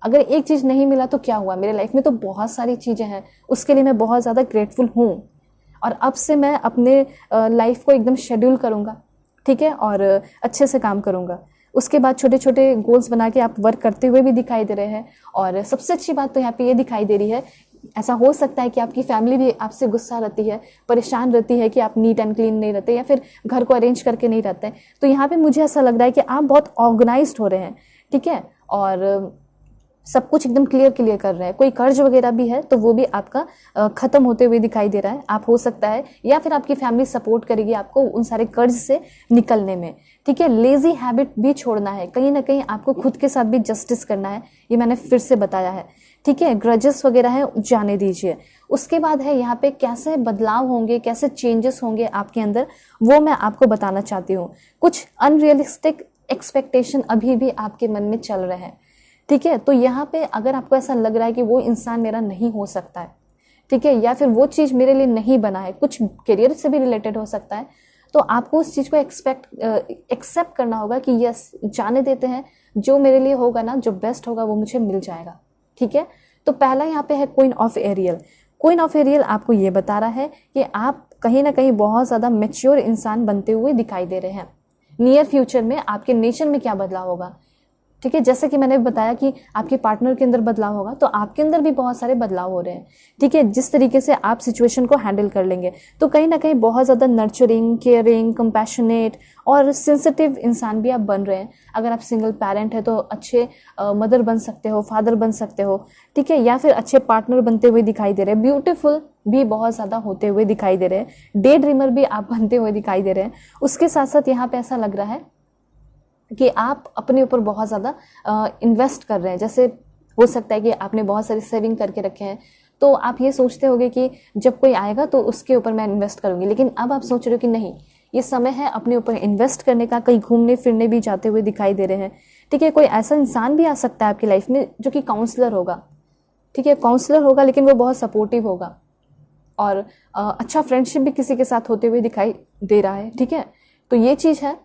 अगर एक चीज़ नहीं मिला तो क्या हुआ, मेरे लाइफ में तो बहुत सारी चीज़ें हैं, उसके लिए मैं बहुत ज़्यादा ग्रेटफुल हूँ। और अब से मैं अपने लाइफ को एकदम शेड्यूल करूँगा, ठीक है, और अच्छे से काम करूँगा। उसके बाद छोटे छोटे गोल्स बना के आप वर्क करते हुए भी दिखाई दे रहे हैं। और सबसे अच्छी बात तो यहाँ पे ये दिखाई दे रही है, ऐसा हो सकता है कि आपकी फैमिली भी आपसे गुस्सा रहती है, परेशान रहती है कि आप नीट एंड क्लीन नहीं रहते या फिर घर को अरेंज करके नहीं रहते। तो यहाँ पे मुझे ऐसा लग रहा है कि आप बहुत ऑर्गेनाइज्ड हो रहे हैं, ठीक है, और सब कुछ एकदम क्लियर कर रहे हैं। कोई कर्ज वगैरह भी है तो वो भी आपका खत्म होते हुए दिखाई दे रहा है। आप हो सकता है या फिर आपकी फैमिली सपोर्ट करेगी आपको उन सारे कर्ज से निकलने में, ठीक है। लेजी हैबिट भी छोड़ना है, कहीं ना कहीं आपको खुद के साथ भी जस्टिस करना है, ये मैंने फिर से बताया है, ठीक है। ग्रजेस वगैरह है जाने दीजिए। उसके बाद है यहाँ पे कैसे बदलाव होंगे, कैसे चेंजेस होंगे आपके अंदर, वो मैं आपको बताना चाहती हूँ। कुछ अनरियलिस्टिक एक्सपेक्टेशन अभी भी आपके मन में चल रहे हैं, ठीक है। तो यहाँ पे अगर आपको ऐसा लग रहा है कि वो इंसान मेरा नहीं हो सकता है, ठीक है, या फिर वो चीज़ मेरे लिए नहीं बना है, कुछ करियर से भी रिलेटेड हो सकता है, तो आपको उस चीज़ को एक्सेप्ट करना होगा कि यस, जाने देते हैं, जो मेरे लिए होगा ना, जो बेस्ट होगा वो मुझे मिल जाएगा, ठीक है। तो पहला यहाँ पे है queen of aerial. Queen of aerial आपको ये बता रहा है कि आप कहीं ना कहीं बहुत ज़्यादा मैच्योर इंसान बनते हुए दिखाई दे रहे हैं। नियर फ्यूचर में आपके नेचर में क्या बदलाव होगा, ठीक है। जैसे कि मैंने बताया कि आपके पार्टनर के अंदर बदलाव होगा, तो आपके अंदर भी बहुत सारे बदलाव हो रहे हैं, ठीक है। जिस तरीके से आप सिचुएशन को हैंडल कर लेंगे, तो कहीं ना कहीं बहुत ज़्यादा नर्चरिंग, केयरिंग, कंपैशनेट और सेंसिटिव इंसान भी आप बन रहे हैं। अगर आप सिंगल पेरेंट है तो अच्छे मदर बन सकते हो, फादर बन सकते हो, ठीक है, या फिर अच्छे पार्टनर बनते हुए दिखाई दे रहे हैं। ब्यूटीफुल भी बहुत ज़्यादा होते हुए दिखाई दे रहे हैं। डे ड्रीमर भी आप बनते हुए दिखाई दे रहे हैं। उसके साथ साथ यहाँ पे ऐसा लग रहा है कि आप अपने ऊपर बहुत ज़्यादा इन्वेस्ट कर रहे हैं। जैसे हो सकता है कि आपने बहुत सारी सेविंग करके रखे हैं, तो आप ये सोचते होगे कि जब कोई आएगा तो उसके ऊपर मैं इन्वेस्ट करूंगी, लेकिन अब आप सोच रहे हो कि नहीं, ये समय है अपने ऊपर इन्वेस्ट करने का। कहीं घूमने फिरने भी जाते हुए दिखाई दे रहे हैं, ठीक है। कोई ऐसा इंसान भी आ सकता है आपकी लाइफ में जो कि काउंसलर होगा, ठीक है, काउंसलर होगा, लेकिन वो बहुत सपोर्टिव होगा। और अच्छा फ्रेंडशिप भी किसी के साथ होते हुए दिखाई दे रहा है, ठीक है। तो ये चीज़ है,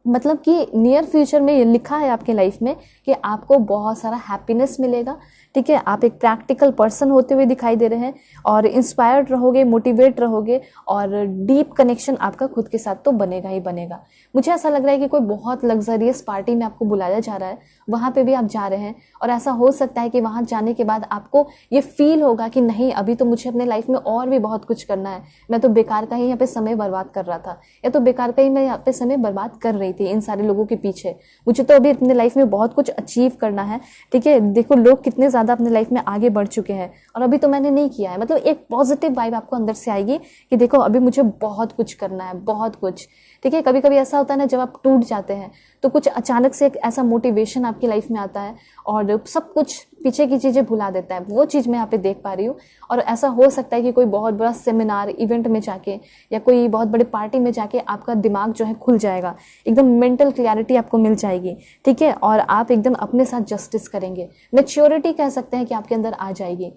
मतलब कि नियर फ्यूचर में ये लिखा है आपके लाइफ में कि आपको बहुत सारा हैप्पीनेस मिलेगा, ठीक है। आप एक प्रैक्टिकल पर्सन होते हुए दिखाई दे रहे हैं और इंस्पायर्ड रहोगे, मोटिवेट रहोगे, और डीप कनेक्शन आपका खुद के साथ तो बनेगा ही बनेगा। मुझे ऐसा लग रहा है कि कोई बहुत लग्जरियस पार्टी में आपको बुलाया जा रहा है, वहाँ पे भी आप जा रहे हैं, और ऐसा हो सकता है कि वहाँ जाने के बाद आपको ये फील होगा कि नहीं, अभी तो मुझे अपने लाइफ में और भी बहुत कुछ करना है, मैं तो बेकार का ही यहाँ पे समय बर्बाद कर रहा था, या तो बेकार का ही मैं यहाँ पे समय बर्बाद कर रही थी इन सारे लोगों के पीछे। मुझे तो अभी अपने लाइफ में बहुत कुछ अचीव करना है, ठीक है। देखो लोग कितने ज़्यादा अपने लाइफ में आगे बढ़ चुके हैं और अभी तो मैंने नहीं किया है। मतलब एक पॉजिटिव वाइब आपको अंदर से आएगी कि देखो अभी मुझे बहुत कुछ करना है, बहुत कुछ, ठीक है। कभी कभी ऐसा होता है ना, जब आप टूट जाते हैं तो कुछ अचानक से एक ऐसा मोटिवेशन आपकी लाइफ में आता है और सब कुछ पीछे की चीज़ें भुला देता है। वो चीज़ मैं यहाँ पे देख पा रही हूँ। और ऐसा हो सकता है कि कोई बहुत बड़ा सेमिनार इवेंट में जाके या कोई बहुत बड़े पार्टी में जाके आपका दिमाग जो है खुल जाएगा, एकदम मेंटल क्लैरिटी आपको मिल जाएगी, ठीक है। और आप एकदम अपने साथ जस्टिस करेंगे, मैच्योरिटी कह सकते हैं कि आपके अंदर आ जाएगी।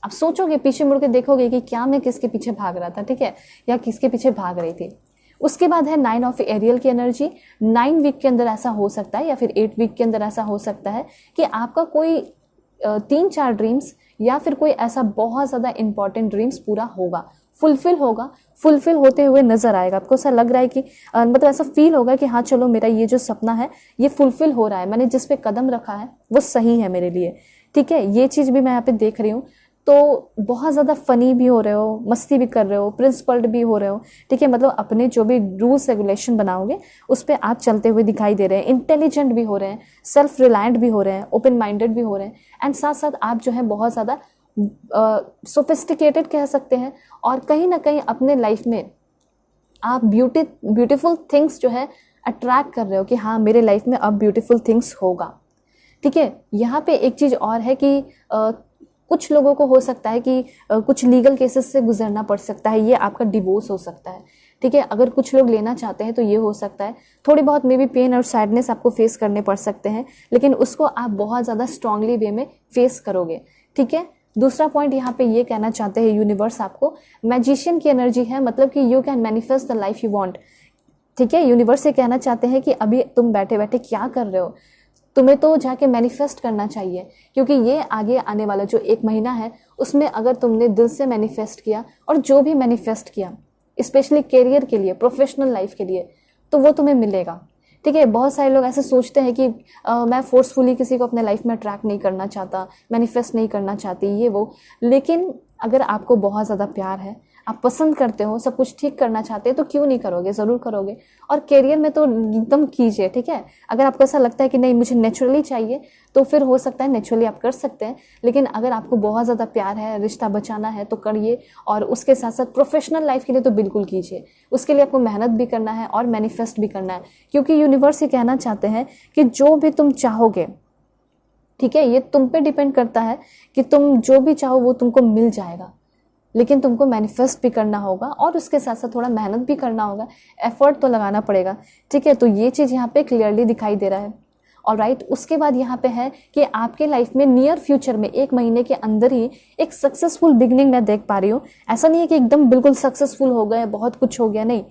आप सोचोगे, पीछे मुड़ के देखोगे कि क्या मैं किसके पीछे भाग रहा था, ठीक है, या किसके पीछे भाग रही थी। उसके बाद है 9 ऑफ एरियल की एनर्जी। 9 वीक के अंदर ऐसा हो सकता है या फिर 8 वीक के अंदर ऐसा हो सकता है कि आपका कोई 3-4 ड्रीम्स या फिर कोई ऐसा बहुत ज़्यादा इंपॉर्टेंट ड्रीम्स पूरा होगा, फुलफिल होगा, फुलफिल होते हुए नजर आएगा। आपको ऐसा लग रहा है कि मतलब ऐसा फील होगा कि हाँ चलो, मेरा ये जो सपना है ये फुलफिल हो रहा है, मैंने जिस पे कदम रखा है वो सही है मेरे लिए, ठीक है। ये चीज़ भी मैं यहाँ पे देख रही हूँ। तो बहुत ज़्यादा फनी भी हो रहे हो, मस्ती भी कर रहे हो, प्रिंसिपल्ड भी हो रहे हो, ठीक है। मतलब अपने जो भी रूल्स रेगुलेशन बनाओगे उस पर आप चलते हुए दिखाई दे रहे हैं। इंटेलिजेंट भी हो रहे हैं, सेल्फ रिलायंट भी हो रहे हैं, ओपन माइंडेड भी हो रहे हैं, एंड साथ साथ आप जो है बहुत ज़्यादा सोफिस्टिकेटेड कह सकते हैं। और कहीं ना कहीं अपने लाइफ में आप ब्यूटीफुल थिंग्स जो है अट्रैक्ट कर रहे हो कि हाँ मेरे लाइफ में अब ब्यूटीफुल थिंग्स होगा, ठीक है। यहाँ पे एक चीज़ और है कि कुछ लोगों को हो सकता है कि कुछ लीगल केसेस से गुजरना पड़ सकता है, ये आपका डिवोर्स हो सकता है, ठीक है। अगर कुछ लोग लेना चाहते हैं तो ये हो सकता है। थोड़ी बहुत मे बी पेन और सैडनेस आपको फेस करने पड़ सकते हैं, लेकिन उसको आप बहुत ज़्यादा स्ट्रांगली वे में फेस करोगे, ठीक है। दूसरा पॉइंट यहाँ पे ये कहना चाहते हैं यूनिवर्स आपको, मैजिशियन की एनर्जी है, मतलब कि you can manifest the life you want, ठीक है। यूनिवर्स ये कहना चाहते हैं कि अभी तुम बैठे बैठे क्या कर रहे हो, तुम्हें तो जाके मैनिफेस्ट करना चाहिए, क्योंकि ये आगे आने वाला जो 1 महीना है उसमें अगर तुमने दिल से मैनिफेस्ट किया और जो भी मैनिफेस्ट किया स्पेशली करियर के लिए, प्रोफेशनल लाइफ के लिए, तो वो तुम्हें मिलेगा। ठीक है, बहुत सारे लोग ऐसे सोचते हैं कि मैं फोर्सफुली किसी को अपने लाइफ में अट्रैक्ट नहीं करना चाहता, मैनिफेस्ट नहीं करना चाहती, ये वो। लेकिन अगर आपको बहुत ज़्यादा प्यार है, आप पसंद करते हो, सब कुछ ठीक करना चाहते हैं, तो क्यों नहीं करोगे, ज़रूर करोगे। और करियर में तो एकदम कीजिए। ठीक है, अगर आपको ऐसा लगता है कि नहीं मुझे नेचुरली चाहिए, तो फिर हो सकता है नेचुरली आप कर सकते हैं। लेकिन अगर आपको बहुत ज़्यादा प्यार है, रिश्ता बचाना है, तो करिए। और उसके साथ साथ प्रोफेशनल लाइफ के लिए तो बिल्कुल कीजिए। उसके लिए आपको मेहनत भी करना है और मैनिफेस्ट भी करना है, क्योंकि यूनिवर्स ये कहना चाहते हैं कि जो भी तुम चाहोगे, ठीक है, ये तुम पे डिपेंड करता है कि तुम जो भी चाहो वो तुमको मिल जाएगा। लेकिन तुमको मैनिफेस्ट भी करना होगा और उसके साथ साथ थोड़ा मेहनत भी करना होगा, एफर्ट तो लगाना पड़ेगा। ठीक है, तो ये चीज़ यहाँ पे क्लियरली दिखाई दे रहा है। और राइट, उसके बाद यहाँ पे है कि आपके लाइफ में नियर फ्यूचर में 1 महीने के अंदर ही एक सक्सेसफुल बिगनिंग मैं देख पा रही हूँ। ऐसा नहीं है कि एकदम बिल्कुल सक्सेसफुल हो गए, बहुत कुछ हो गया, नहीं,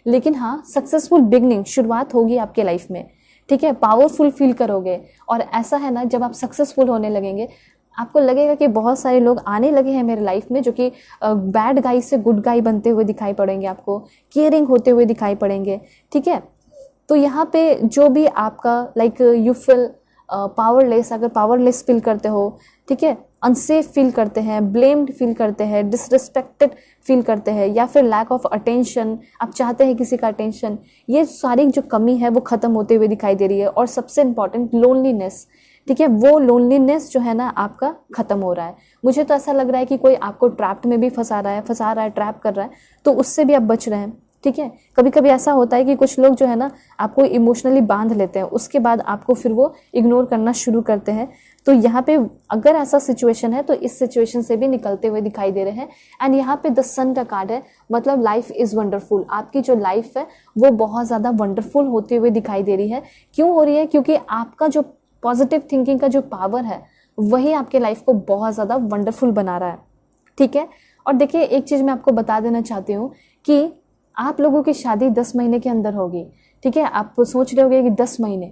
लेकिन हाँ सक्सेसफुल बिगनिंग, शुरुआत होगी आपके लाइफ में। ठीक है, पावरफुल फील करोगे। और ऐसा है ना, जब आप सक्सेसफुल होने लगेंगे आपको लगेगा कि बहुत सारे लोग आने लगे हैं मेरे लाइफ में जो कि बैड गाई से गुड गाई बनते हुए दिखाई पड़ेंगे, आपको केयरिंग होते हुए दिखाई पड़ेंगे। ठीक है, तो यहाँ पे जो भी आपका लाइक यू फील पावरलेस, अगर पावरलेस फील करते हो, ठीक है, अनसेफ फील करते हैं, ब्लेम्ड फील करते हैं, डिसरिस्पेक्टेड फील करते हैं, या फिर लैक ऑफ अटेंशन, आप चाहते हैं किसी का अटेंशन, ये सारी जो कमी है वो खत्म होते हुए दिखाई दे रही है। और सबसे इम्पॉर्टेंट लोनलीनेस, ठीक है, वो लोनलीनेस जो है ना आपका खत्म हो रहा है। मुझे तो ऐसा लग रहा है कि कोई आपको ट्रैप्ड में भी फंसा रहा है, ट्रैप कर रहा है, तो उससे भी आप बच रहे हैं। ठीक है, कभी कभी ऐसा होता है कि कुछ लोग जो है ना आपको इमोशनली बांध लेते हैं, उसके बाद आपको फिर वो इग्नोर करना शुरू करते हैं। तो यहाँ पे अगर ऐसा सिचुएशन है तो इस सिचुएशन से भी निकलते हुए दिखाई दे रहे हैं। एंड यहाँ पे द सन का कार्ड है, मतलब लाइफ इज वंडरफुल। आपकी जो लाइफ है वो बहुत ज़्यादा वंडरफुल होते हुए दिखाई दे रही है। क्यों हो रही है? क्योंकि आपका जो पॉजिटिव थिंकिंग का जो पावर है वही आपके लाइफ को बहुत ज़्यादा वंडरफुल बना रहा है। ठीक है, और देखिए एक चीज़ मैं आपको बता देना चाहती हूँ कि आप लोगों की शादी 10 महीने के अंदर होगी। ठीक है, आप सोच रहे होगे कि 10 महीने,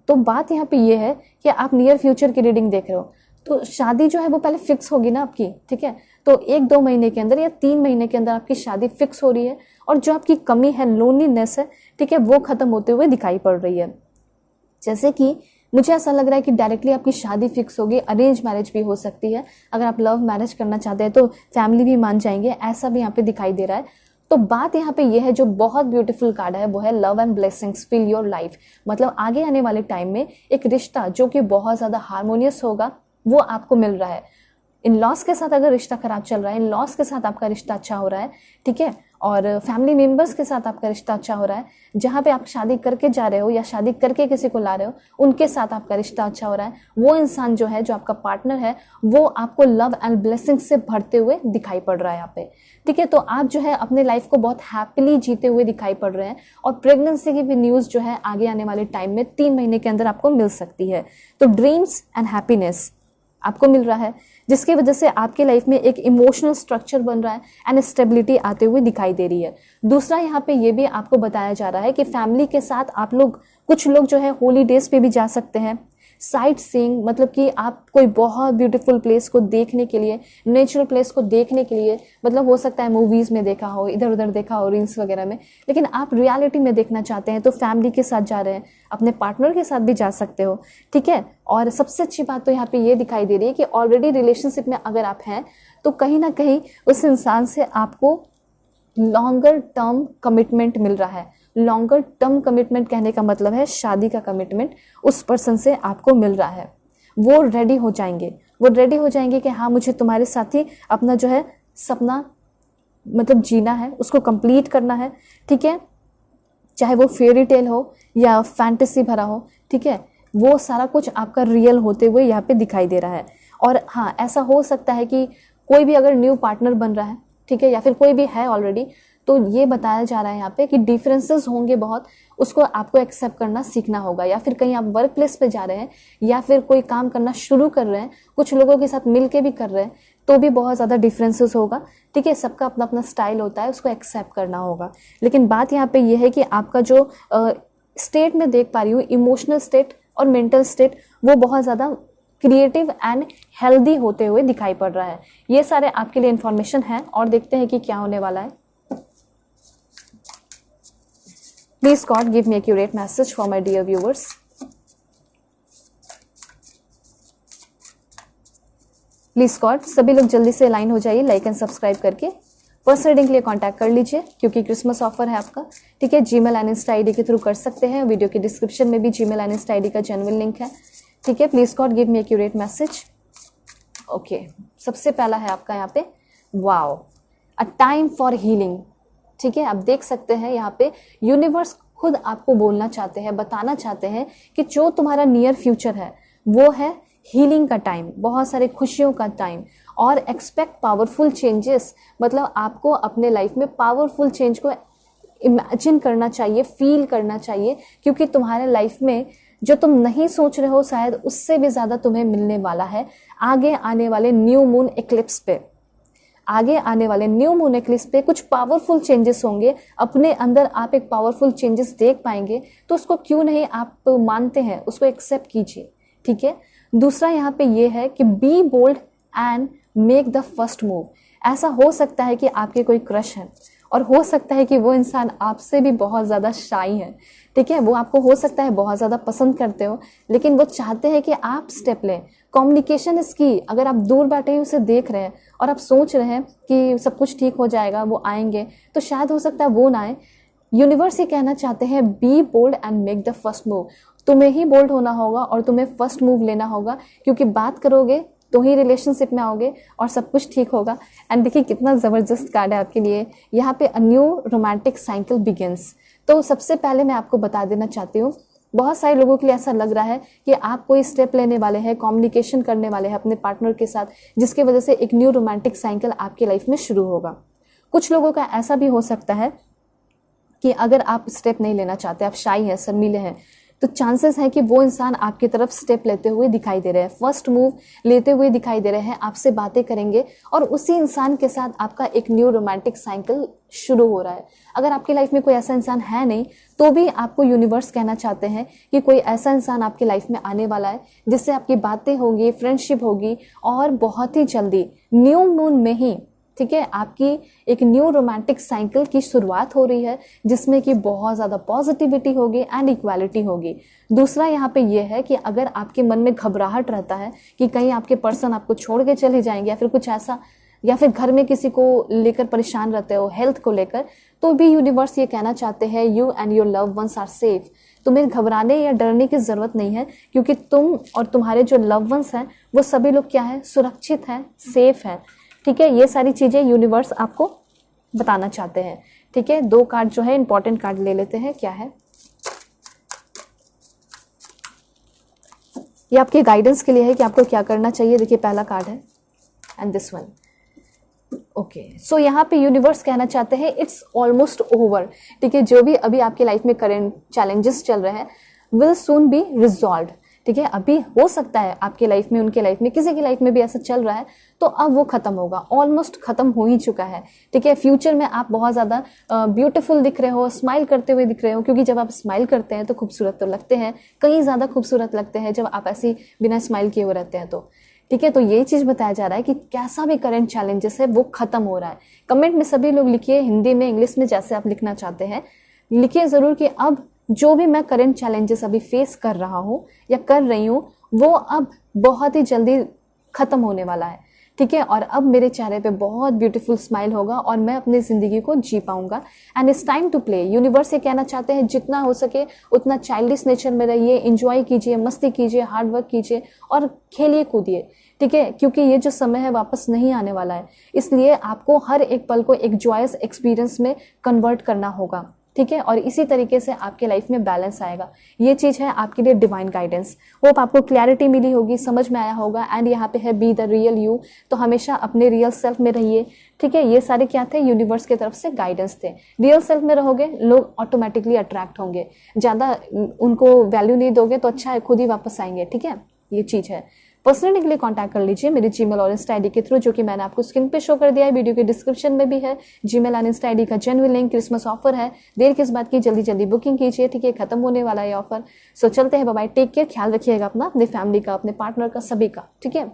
तो बात यहाँ पे ये है कि आप नियर फ्यूचर की रीडिंग देख रहे हो, तो शादी जो है वो पहले फिक्स होगी ना आपकी। ठीक है, तो 1-2 महीने के अंदर या 3 महीने के अंदर आपकी शादी फिक्स हो रही है, और जो आपकी कमी है, लोनलीनेस है, ठीक है, वो खत्म होते हुए दिखाई पड़ रही है। जैसे कि मुझे ऐसा लग रहा है कि डायरेक्टली आपकी शादी फिक्स होगी, अरेंज मैरिज भी हो सकती है। अगर आप लव मैरिज करना चाहते हैं तो फैमिली भी मान जाएंगे, ऐसा भी यहाँ पे दिखाई दे रहा है। तो बात यहाँ पे ये है, जो बहुत ब्यूटीफुल कार्ड है वो है love and blessings fill your life. मतलब आगे आने वाले टाइम में एक रिश्ता जो कि बहुत ज़्यादा हार्मोनियस होगा वो आपको मिल रहा है। इन लॉस के साथ अगर रिश्ता खराब चल रहा है, इन लॉस के साथ आपका रिश्ता अच्छा हो रहा है, ठीक है, और फैमिली मेंबर्स के साथ आपका रिश्ता अच्छा हो रहा है, जहाँ पे आप शादी करके जा रहे हो या शादी करके किसी को ला रहे हो उनके साथ आपका रिश्ता अच्छा हो रहा है, वो इंसान जो है, जो आपका पार्टनर है, वो आपको लव एंड ब्लेसिंग से भरते हुए दिखाई पड़ रहा है यहाँ पे। ठीक है, तो आप जो है अपने लाइफ को बहुत हैप्पीली जीते हुए दिखाई पड़ रहे हैं। और प्रेगनेंसी की भी न्यूज़ जो है आगे आने वाले टाइम में 3 महीने के अंदर आपको मिल सकती है। तो ड्रीम्स एंड हैप्पीनेस आपको मिल रहा है, जिसकी वजह से आपके लाइफ में एक इमोशनल स्ट्रक्चर बन रहा है एंड स्टेबिलिटी आते हुए दिखाई दे रही है। दूसरा यहाँ पे ये भी आपको बताया जा रहा है कि फैमिली के साथ आप लोग, कुछ लोग जो है होली डेज पे भी जा सकते हैं। साइट सीइंग, मतलब कि आप कोई बहुत ब्यूटीफुल प्लेस को देखने के लिए, नेचुरल प्लेस को देखने के लिए, मतलब हो सकता है मूवीज़ में देखा हो, इधर उधर देखा हो, रील्स वगैरह में, लेकिन आप रियलिटी में देखना चाहते हैं तो फैमिली के साथ जा रहे हैं, अपने पार्टनर के साथ भी जा सकते हो। ठीक है, और सबसे अच्छी बात तो यहाँ पे ये दिखाई दे रही है कि ऑलरेडी रिलेशनशिप में अगर आप हैं तो कहीं ना कहीं उस इंसान से आपको लॉन्गर टर्म कमिटमेंट मिल रहा है। लॉन्गर टर्म कमिटमेंट कहने का मतलब है शादी का कमिटमेंट उस पर्सन से आपको मिल रहा है। वो रेडी हो जाएंगे कि हाँ, मुझे तुम्हारे साथ ही अपना जो है सपना मतलब जीना है, उसको कंप्लीट करना है। ठीक है, चाहे वो फेयरी टेल हो या फैंटेसी भरा हो, ठीक है, वो सारा कुछ आपका रियल होते हुए यहाँ पे दिखाई दे रहा है। और हाँ, ऐसा हो सकता है कि कोई भी अगर न्यू पार्टनर बन रहा है, ठीक है, या फिर कोई भी है ऑलरेडी, तो ये बताया जा रहा है यहाँ पे कि डिफरेंसेस होंगे बहुत, उसको आपको एक्सेप्ट करना सीखना होगा। या फिर कहीं आप वर्क प्लेस पे जा रहे हैं या फिर कोई काम करना शुरू कर रहे हैं, कुछ लोगों के साथ मिल के भी कर रहे हैं, तो भी बहुत ज़्यादा डिफरेंसेस होगा। ठीक है, सबका अपना अपना स्टाइल होता है, उसको एक्सेप्ट करना होगा। लेकिन बात यहाँ पे ये है कि आपका जो स्टेट में देख पा रही हूँ, इमोशनल स्टेट और मेंटल स्टेट वो बहुत ज़्यादा क्रिएटिव एंड हेल्दी होते हुए दिखाई पड़ रहा है। ये सारे आपके लिए इंफॉर्मेशन है और देखते हैं कि क्या होने वाला है। Please God give me accurate message for my dear viewers. Please God सभी लोग जल्दी से लाइन हो जाइए लाइक एंड सब्सक्राइब करके। पर्सनल रीडिंग के लिए कांटेक्ट कर लीजिए क्योंकि क्रिसमस ऑफर है आपका, ठीक है। जीमेल एंड इंस्टा आईडी के थ्रू कर सकते हैं। वीडियो के डिस्क्रिप्शन में भी जीमेल एंड इंस्टा आईडी का जेन्युइन लिंक है, ठीक है। Please God give me accurate message. Okay, सबसे पहला है आपका यहाँ पे wow, a time for healing, ठीक है। आप देख सकते हैं यहाँ पे यूनिवर्स खुद आपको बोलना चाहते हैं, बताना चाहते हैं कि जो तुम्हारा नियर फ्यूचर है वो है हीलिंग का टाइम, बहुत सारे खुशियों का टाइम। और एक्सपेक्ट पावरफुल चेंजेस, मतलब आपको अपने लाइफ में पावरफुल चेंज को इमेजिन करना चाहिए, फील करना चाहिए, क्योंकि तुम्हारे लाइफ में जो तुम नहीं सोच रहे हो शायद उससे भी ज़्यादा तुम्हें मिलने वाला है आगे आने वाले न्यू मून एक्लिप्स पे। आगे आने वाले न्यू मून एक्लिप्स पे कुछ पावरफुल चेंजेस होंगे, अपने अंदर आप एक पावरफुल चेंजेस देख पाएंगे, तो उसको क्यों नहीं आप मानते हैं, उसको एक्सेप्ट कीजिए, ठीक है। दूसरा यहाँ पे ये है कि be bold and make the first move. ऐसा हो सकता है कि आपके कोई क्रश है और हो सकता है कि वो इंसान आपसे भी बहुत ज़्यादा शाई है, ठीक है। वो आपको हो सकता है बहुत ज़्यादा पसंद करते हो, लेकिन वो चाहते हैं कि आप स्टेप लें। कम्युनिकेशन इज की। अगर आप दूर बैठे ही उसे देख रहे हैं और आप सोच रहे हैं कि सब कुछ ठीक हो जाएगा, वो आएंगे, तो शायद हो सकता है वो ना आए। यूनिवर्स ये कहना चाहते हैं be bold and make the first move. तुम्हें ही बोल्ड होना होगा और तुम्हें फर्स्ट मूव लेना होगा, क्योंकि बात करोगे तो ही रिलेशनशिप में आओगे और सब कुछ ठीक होगा। एंड देखिए कितना ज़बरदस्त कार्ड है आपके लिए यहाँ पे, a new romantic cycle begins. तो सबसे पहले मैं आपको बता देना चाहती हूँ, बहुत सारे लोगों के लिए ऐसा लग रहा है कि आप कोई स्टेप लेने वाले हैं, कम्युनिकेशन करने वाले हैं अपने पार्टनर के साथ, जिसकी वजह से एक न्यू रोमांटिक साइकिल आपकी लाइफ में शुरू होगा। कुछ लोगों का ऐसा भी हो सकता है कि अगर आप स्टेप नहीं लेना चाहते, आप शाई हैं, शर्मीले हैं, तो चांसेस है कि वो इंसान आपकी तरफ स्टेप लेते हुए दिखाई दे रहे हैं, फर्स्ट मूव लेते हुए दिखाई दे रहे हैं, आपसे बातें करेंगे और उसी इंसान के साथ आपका एक न्यू रोमांटिक साइकिल शुरू हो रहा है। अगर आपकी लाइफ में कोई ऐसा इंसान है नहीं, तो भी आपको यूनिवर्स कहना चाहते हैं कि कोई ऐसा इंसान आपकी लाइफ में आने वाला है जिससे आपकी बातें होंगी, फ्रेंडशिप होगी और बहुत ही जल्दी न्यू मून में ही, ठीक है, आपकी एक न्यू रोमांटिक साइकिल की शुरुआत हो रही है, जिसमें कि बहुत ज़्यादा पॉजिटिविटी होगी एंड इक्वालिटी होगी। दूसरा यहाँ पे ये है कि अगर आपके मन में घबराहट रहता है कि कहीं आपके पर्सन आपको छोड़ के चले जाएंगे या फिर कुछ ऐसा, या फिर घर में किसी को लेकर परेशान रहते हो, हेल्थ को लेकर, तो भी यूनिवर्स ये कहना चाहते हैं you and your love ones are safe. तुम्हें घबराने या डरने की ज़रूरत नहीं है, क्योंकि तुम और तुम्हारे जो लव वंस हैं वो सभी लोग क्या है, सुरक्षित हैं, सेफ हैं, ठीक है। ये सारी चीज़ें यूनिवर्स आपको बताना चाहते हैं, ठीक है। 2 कार्ड जो है इंपॉर्टेंट कार्ड ले लेते हैं, क्या है ये आपके गाइडेंस के लिए है कि आपको क्या करना चाहिए। देखिए पहला कार्ड है and this one, okay. So यहाँ पे यूनिवर्स कहना चाहते हैं इट्स ऑलमोस्ट ओवर, ठीक है। जो भी अभी आपकी लाइफ में करेंट चैलेंजेस चल रहे हैं विल सून बी रिजॉल्व, ठीक है। अभी हो सकता है आपकी लाइफ में, उनके लाइफ में, किसी की लाइफ में भी ऐसा चल रहा है, तो अब वो खत्म होगा, ऑलमोस्ट खत्म हो ही चुका है, ठीक है। फ्यूचर में आप बहुत ज़्यादा ब्यूटीफुल दिख रहे हो, स्माइल करते हुए दिख रहे हो, क्योंकि जब आप स्माइल करते हैं तो खूबसूरत तो लगते हैं, कहीं ज़्यादा खूबसूरत लगते हैं जब आप ऐसी बिना स्माइल किए हुए रहते हैं, तो ठीक है। तो ये चीज़ बताया जा रहा है कि कैसा भी करंट चैलेंजेस है वो खत्म हो रहा है। कमेंट में सभी लोग लिखिए, हिंदी में, इंग्लिश में, जैसे आप लिखना चाहते हैं लिखिए ज़रूर कि अब जो भी मैं करंट चैलेंजेस अभी फेस कर रहा हूँ या कर रही हूँ वो अब बहुत ही जल्दी खत्म होने वाला है, ठीक है। और अब मेरे चेहरे पे बहुत ब्यूटीफुल स्माइल होगा और मैं अपनी ज़िंदगी को जी पाऊंगा। And it's time to play. Universe ये कहना चाहते हैं जितना हो सके उतना चाइल्डिश नेचर में रहिए, इंजॉय कीजिए, मस्ती कीजिए, हार्ड वर्क कीजिए और खेलिए कूदिए, ठीक है। क्योंकि ये जो समय है वापस नहीं आने वाला है, इसलिए आपको हर एक पल को एक जॉयस एक्सपीरियंस में कन्वर्ट करना होगा, ठीक है। और इसी तरीके से आपके लाइफ में बैलेंस आएगा। ये चीज़ है आपके लिए डिवाइन गाइडेंस। होप आपको क्लैरिटी मिली होगी, समझ में आया होगा। एंड यहाँ पे है बी द रियल यू, तो हमेशा अपने रियल सेल्फ में रहिए, ठीक है। ये सारे क्या थे, यूनिवर्स की तरफ से गाइडेंस थे। रियल सेल्फ में रहोगे लोग ऑटोमेटिकली अट्रैक्ट होंगे, ज़्यादा उनको वैल्यू नहीं दोगे तो अच्छा है खुद ही वापस आएंगे, ठीक है। ये चीज़ है। पर्सनली के लिए कॉन्टैक्ट कर लीजिए मेरी जीमेल और इंस्टा आईडी के थ्रू, जो कि मैंने आपको स्क्रीन पे शो कर दिया है, वीडियो के डिस्क्रिप्शन में भी है। जीमेल और इंस्टा आईडी का जेन्युइन लिंक, क्रिसमस ऑफर है, देर किस बात की, जल्दी जल्दी बुकिंग कीजिए, ठीक है, खत्म होने वाला है ऑफर। सो चलते हैं, बाय बाय, टेक केयर, ख्याल रखिएगा अपना, अपने फैमिली का, अपने पार्टनर का, सभी का, ठीक है।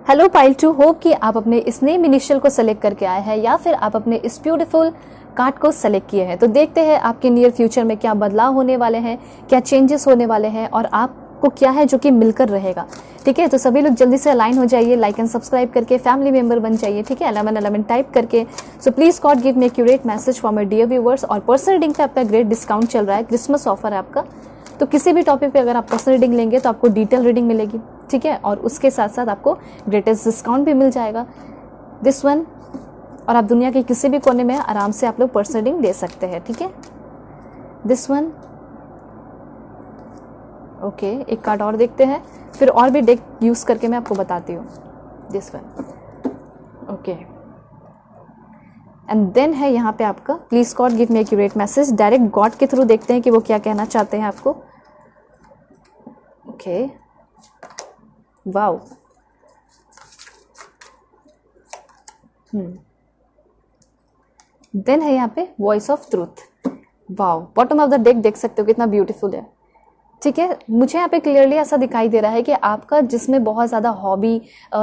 हेलो पाइल 2, होप कि आप अपने इस नेम इनिशियल को सेलेक्ट करके आए हैं या फिर आप अपने इस ब्यूटीफुल कार्ड को सेलेक्ट किए हैं। तो देखते हैं आपके नियर फ्यूचर में क्या बदलाव होने वाले हैं, क्या चेंजेस होने वाले हैं और आपको क्या है जो कि मिलकर रहेगा, ठीक है। तो सभी लोग जल्दी से अलाइन हो जाइए, लाइक एंड सब्सक्राइब करके फैमिली मेंबर बन जाइए, ठीक है, 1111 टाइप करके। So please God give me accurate message for my dear viewers. और पर्सनल रीडिंग पे आपका ग्रेट डिस्काउंट चल रहा है, क्रिसमस ऑफर है आपका। तो किसी भी टॉपिक पे अगर आप पर्सनल रीडिंग लेंगे तो आपको डिटेल रीडिंग मिलेगी, ठीक है, और उसके साथ साथ आपको ग्रेटेस्ट डिस्काउंट भी मिल जाएगा, दिस वन। और आप दुनिया के किसी भी कोने में आराम से आप लोग पर्सनल रीडिंग ले सकते हैं, ठीक है, दिस वन। ओके, एक कार्ड और देखते हैं, फिर और भी डेक यूज करके मैं आपको बताती हूँ, this one. Okay, and then है यहाँ पे आपका please God give me accurate message. Direct God के थ्रू देखते हैं कि वो क्या कहना चाहते हैं आपको। ओके, वाओ, देन है यहाँ पे voice of truth. Wow, bottom of the deck देख सकते हो कितना ब्यूटीफुल है, ठीक है। मुझे यहाँ पे क्लियरली ऐसा दिखाई दे रहा है कि आपका जिसमें बहुत ज़्यादा हॉबी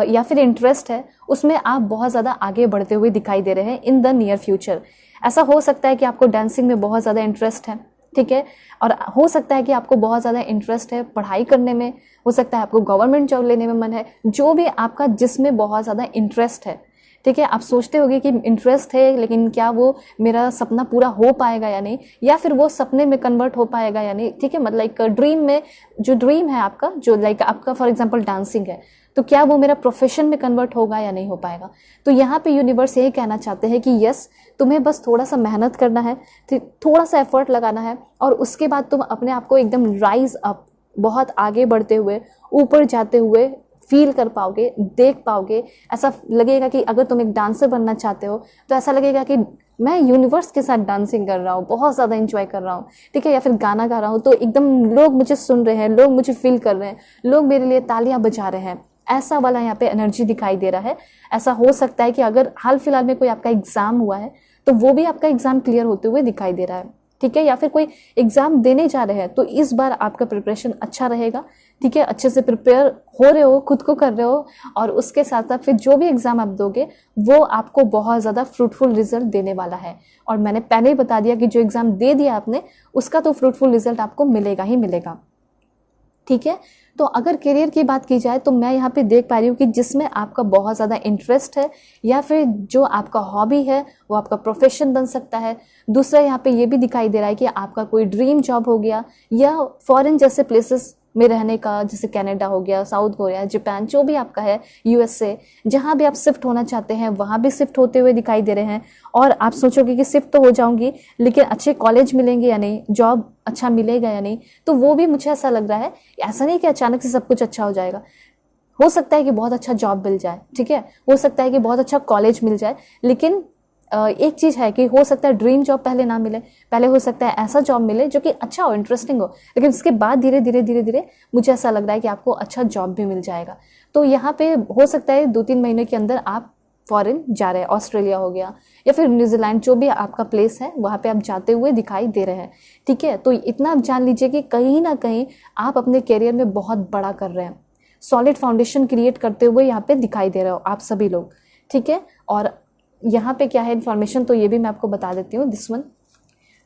या फिर इंटरेस्ट है, उसमें आप बहुत ज़्यादा आगे बढ़ते हुए दिखाई दे रहे हैं इन द नियर फ्यूचर। ऐसा हो सकता है कि आपको डांसिंग में बहुत ज़्यादा इंटरेस्ट है, ठीक है, और हो सकता है कि आपको बहुत ज़्यादा इंटरेस्ट है पढ़ाई करने में, हो सकता है आपको गवर्नमेंट जॉब लेने में मन है, जो भी आपका जिसमें बहुत ज़्यादा इंटरेस्ट है, ठीक है। आप सोचते होगे कि इंटरेस्ट है लेकिन क्या वो मेरा सपना पूरा हो पाएगा या नहीं, या फिर वो सपने में कन्वर्ट हो पाएगा या नहीं, ठीक है, मतलब लाइक ड्रीम में, जो ड्रीम है आपका, जो लाइक आपका फॉर एग्जांपल डांसिंग है, तो क्या वो मेरा प्रोफेशन में कन्वर्ट होगा या नहीं हो पाएगा। तो यहाँ पे यूनिवर्स यही कहना चाहते हैं कि यस, तुम्हें बस थोड़ा सा मेहनत करना है, थोड़ा सा एफर्ट लगाना है, और उसके बाद तुम अपने आप को एकदम राइज अप, बहुत आगे बढ़ते हुए, ऊपर जाते हुए फील कर पाओगे, देख पाओगे। ऐसा लगेगा कि अगर तुम एक डांसर बनना चाहते हो तो ऐसा लगेगा कि मैं यूनिवर्स के साथ डांसिंग कर रहा हूँ, बहुत ज़्यादा एंजॉय कर रहा हूँ, ठीक है, या फिर गाना गा रहा हूँ तो एकदम लोग मुझे सुन रहे हैं, लोग मुझे फील कर रहे हैं, लोग मेरे लिए तालियां बजा रहे हैं, ऐसा वाला यहाँ पे एनर्जी दिखाई दे रहा है। ऐसा हो सकता है कि अगर हाल फिलहाल में कोई आपका एग्जाम हुआ है तो वो भी आपका एग्जाम क्लियर होते हुए दिखाई दे रहा है, ठीक है, या फिर कोई एग्जाम देने जा रहे हैं तो इस बार आपका प्रिपरेशन अच्छा रहेगा, ठीक है, अच्छे से प्रिपेयर हो रहे हो, खुद को कर रहे हो, और उसके साथ साथ फिर जो भी एग्जाम आप दोगे वो आपको बहुत ज़्यादा फ्रूटफुल रिजल्ट देने वाला है। और मैंने पहले ही बता दिया कि जो एग्जाम दे दिया आपने उसका तो फ्रूटफुल रिजल्ट आपको मिलेगा ही मिलेगा, ठीक है। तो अगर करियर की बात की जाए तो मैं यहाँ पे देख पा रही हूँ कि जिसमें आपका बहुत ज़्यादा इंटरेस्ट है या फिर जो आपका हॉबी है वो आपका प्रोफेशन बन सकता है। दूसरा यहाँ पे ये भी दिखाई दे रहा है कि आपका कोई ड्रीम जॉब हो गया या फॉरेन जैसे प्लेसेस में रहने का, जैसे कनाडा हो गया, साउथ कोरिया, जापान, जो भी आपका है, यूएसए, जहाँ भी आप शिफ्ट होना चाहते हैं वहाँ भी शिफ्ट होते हुए दिखाई दे रहे हैं। और आप सोचोगे कि शिफ्ट तो हो जाऊंगी लेकिन अच्छे कॉलेज मिलेंगे या नहीं, जॉब अच्छा मिलेगा या नहीं, तो वो भी मुझे ऐसा लग रहा है। ऐसा नहीं कि अचानक से सब कुछ अच्छा हो जाएगा, हो सकता है कि बहुत अच्छा जॉब मिल जाए, ठीक है, हो सकता है कि बहुत अच्छा कॉलेज मिल जाए, लेकिन एक चीज़ है कि हो सकता है ड्रीम जॉब पहले ना मिले, पहले हो सकता है ऐसा जॉब मिले जो कि अच्छा हो, इंटरेस्टिंग हो, लेकिन उसके बाद धीरे धीरे मुझे ऐसा लग रहा है कि आपको अच्छा जॉब भी मिल जाएगा। तो यहाँ पे हो सकता है 2-3 महीने के अंदर आप फॉरेन जा रहे हैं, ऑस्ट्रेलिया हो गया या फिर न्यूजीलैंड, जो भी आपका प्लेस है वहाँ पे आप जाते हुए दिखाई दे रहे हैं, ठीक है। तो इतना आप जान लीजिए कि कहीं ना कहीं आप अपने करियर में बहुत बड़ा कर रहे हैं, सॉलिड फाउंडेशन क्रिएट करते हुए यहाँ पे दिखाई दे रहे हो आप सभी लोग, ठीक है। और यहाँ पे क्या है इन्फॉर्मेशन, तो ये भी मैं आपको बता देती हूँ। दिस वन,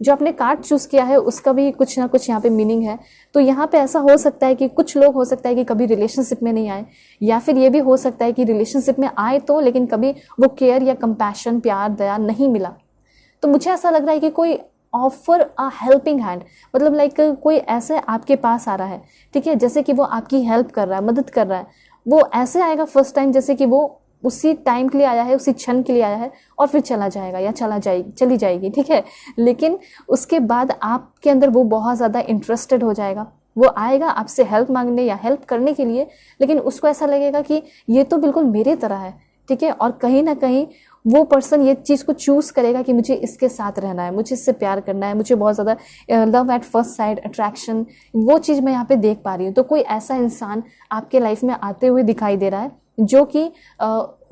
जो आपने कार्ड चूज़ किया है उसका भी कुछ ना कुछ यहाँ पे मीनिंग है। तो यहाँ पे ऐसा हो सकता है कि कुछ लोग हो सकता है कि कभी रिलेशनशिप में नहीं आए, या फिर ये भी हो सकता है कि रिलेशनशिप में आए तो लेकिन कभी वो केयर या कंपैशन, प्यार, दया नहीं मिला। तो मुझे ऐसा लग रहा है कि कोई ऑफर अ हेल्पिंग हैंड, मतलब लाइक कोई ऐसे आपके पास आ रहा है, ठीक है, जैसे कि वो आपकी हेल्प कर रहा है, मदद कर रहा है। वो ऐसे आएगा फर्स्ट टाइम जैसे कि वो उसी टाइम के लिए आया है, उसी क्षण के लिए आया है और फिर चला जाएगा या चली जाएगी, ठीक है। लेकिन उसके बाद आपके अंदर वो बहुत ज़्यादा इंटरेस्टेड हो जाएगा, वो आएगा आपसे हेल्प मांगने या हेल्प करने के लिए, लेकिन उसको ऐसा लगेगा कि ये तो बिल्कुल मेरे तरह है, ठीक है। और कहीं ना कहीं वो पर्सन ये चीज़ को चूज़ करेगा कि मुझे इसके साथ रहना है, मुझे इससे प्यार करना है, मुझे बहुत ज़्यादा love at first sight attraction, वो चीज़ मैं यहाँ पे देख पा रही हूँ। तो कोई ऐसा इंसान आपके लाइफ में आते हुए दिखाई दे रहा है जो कि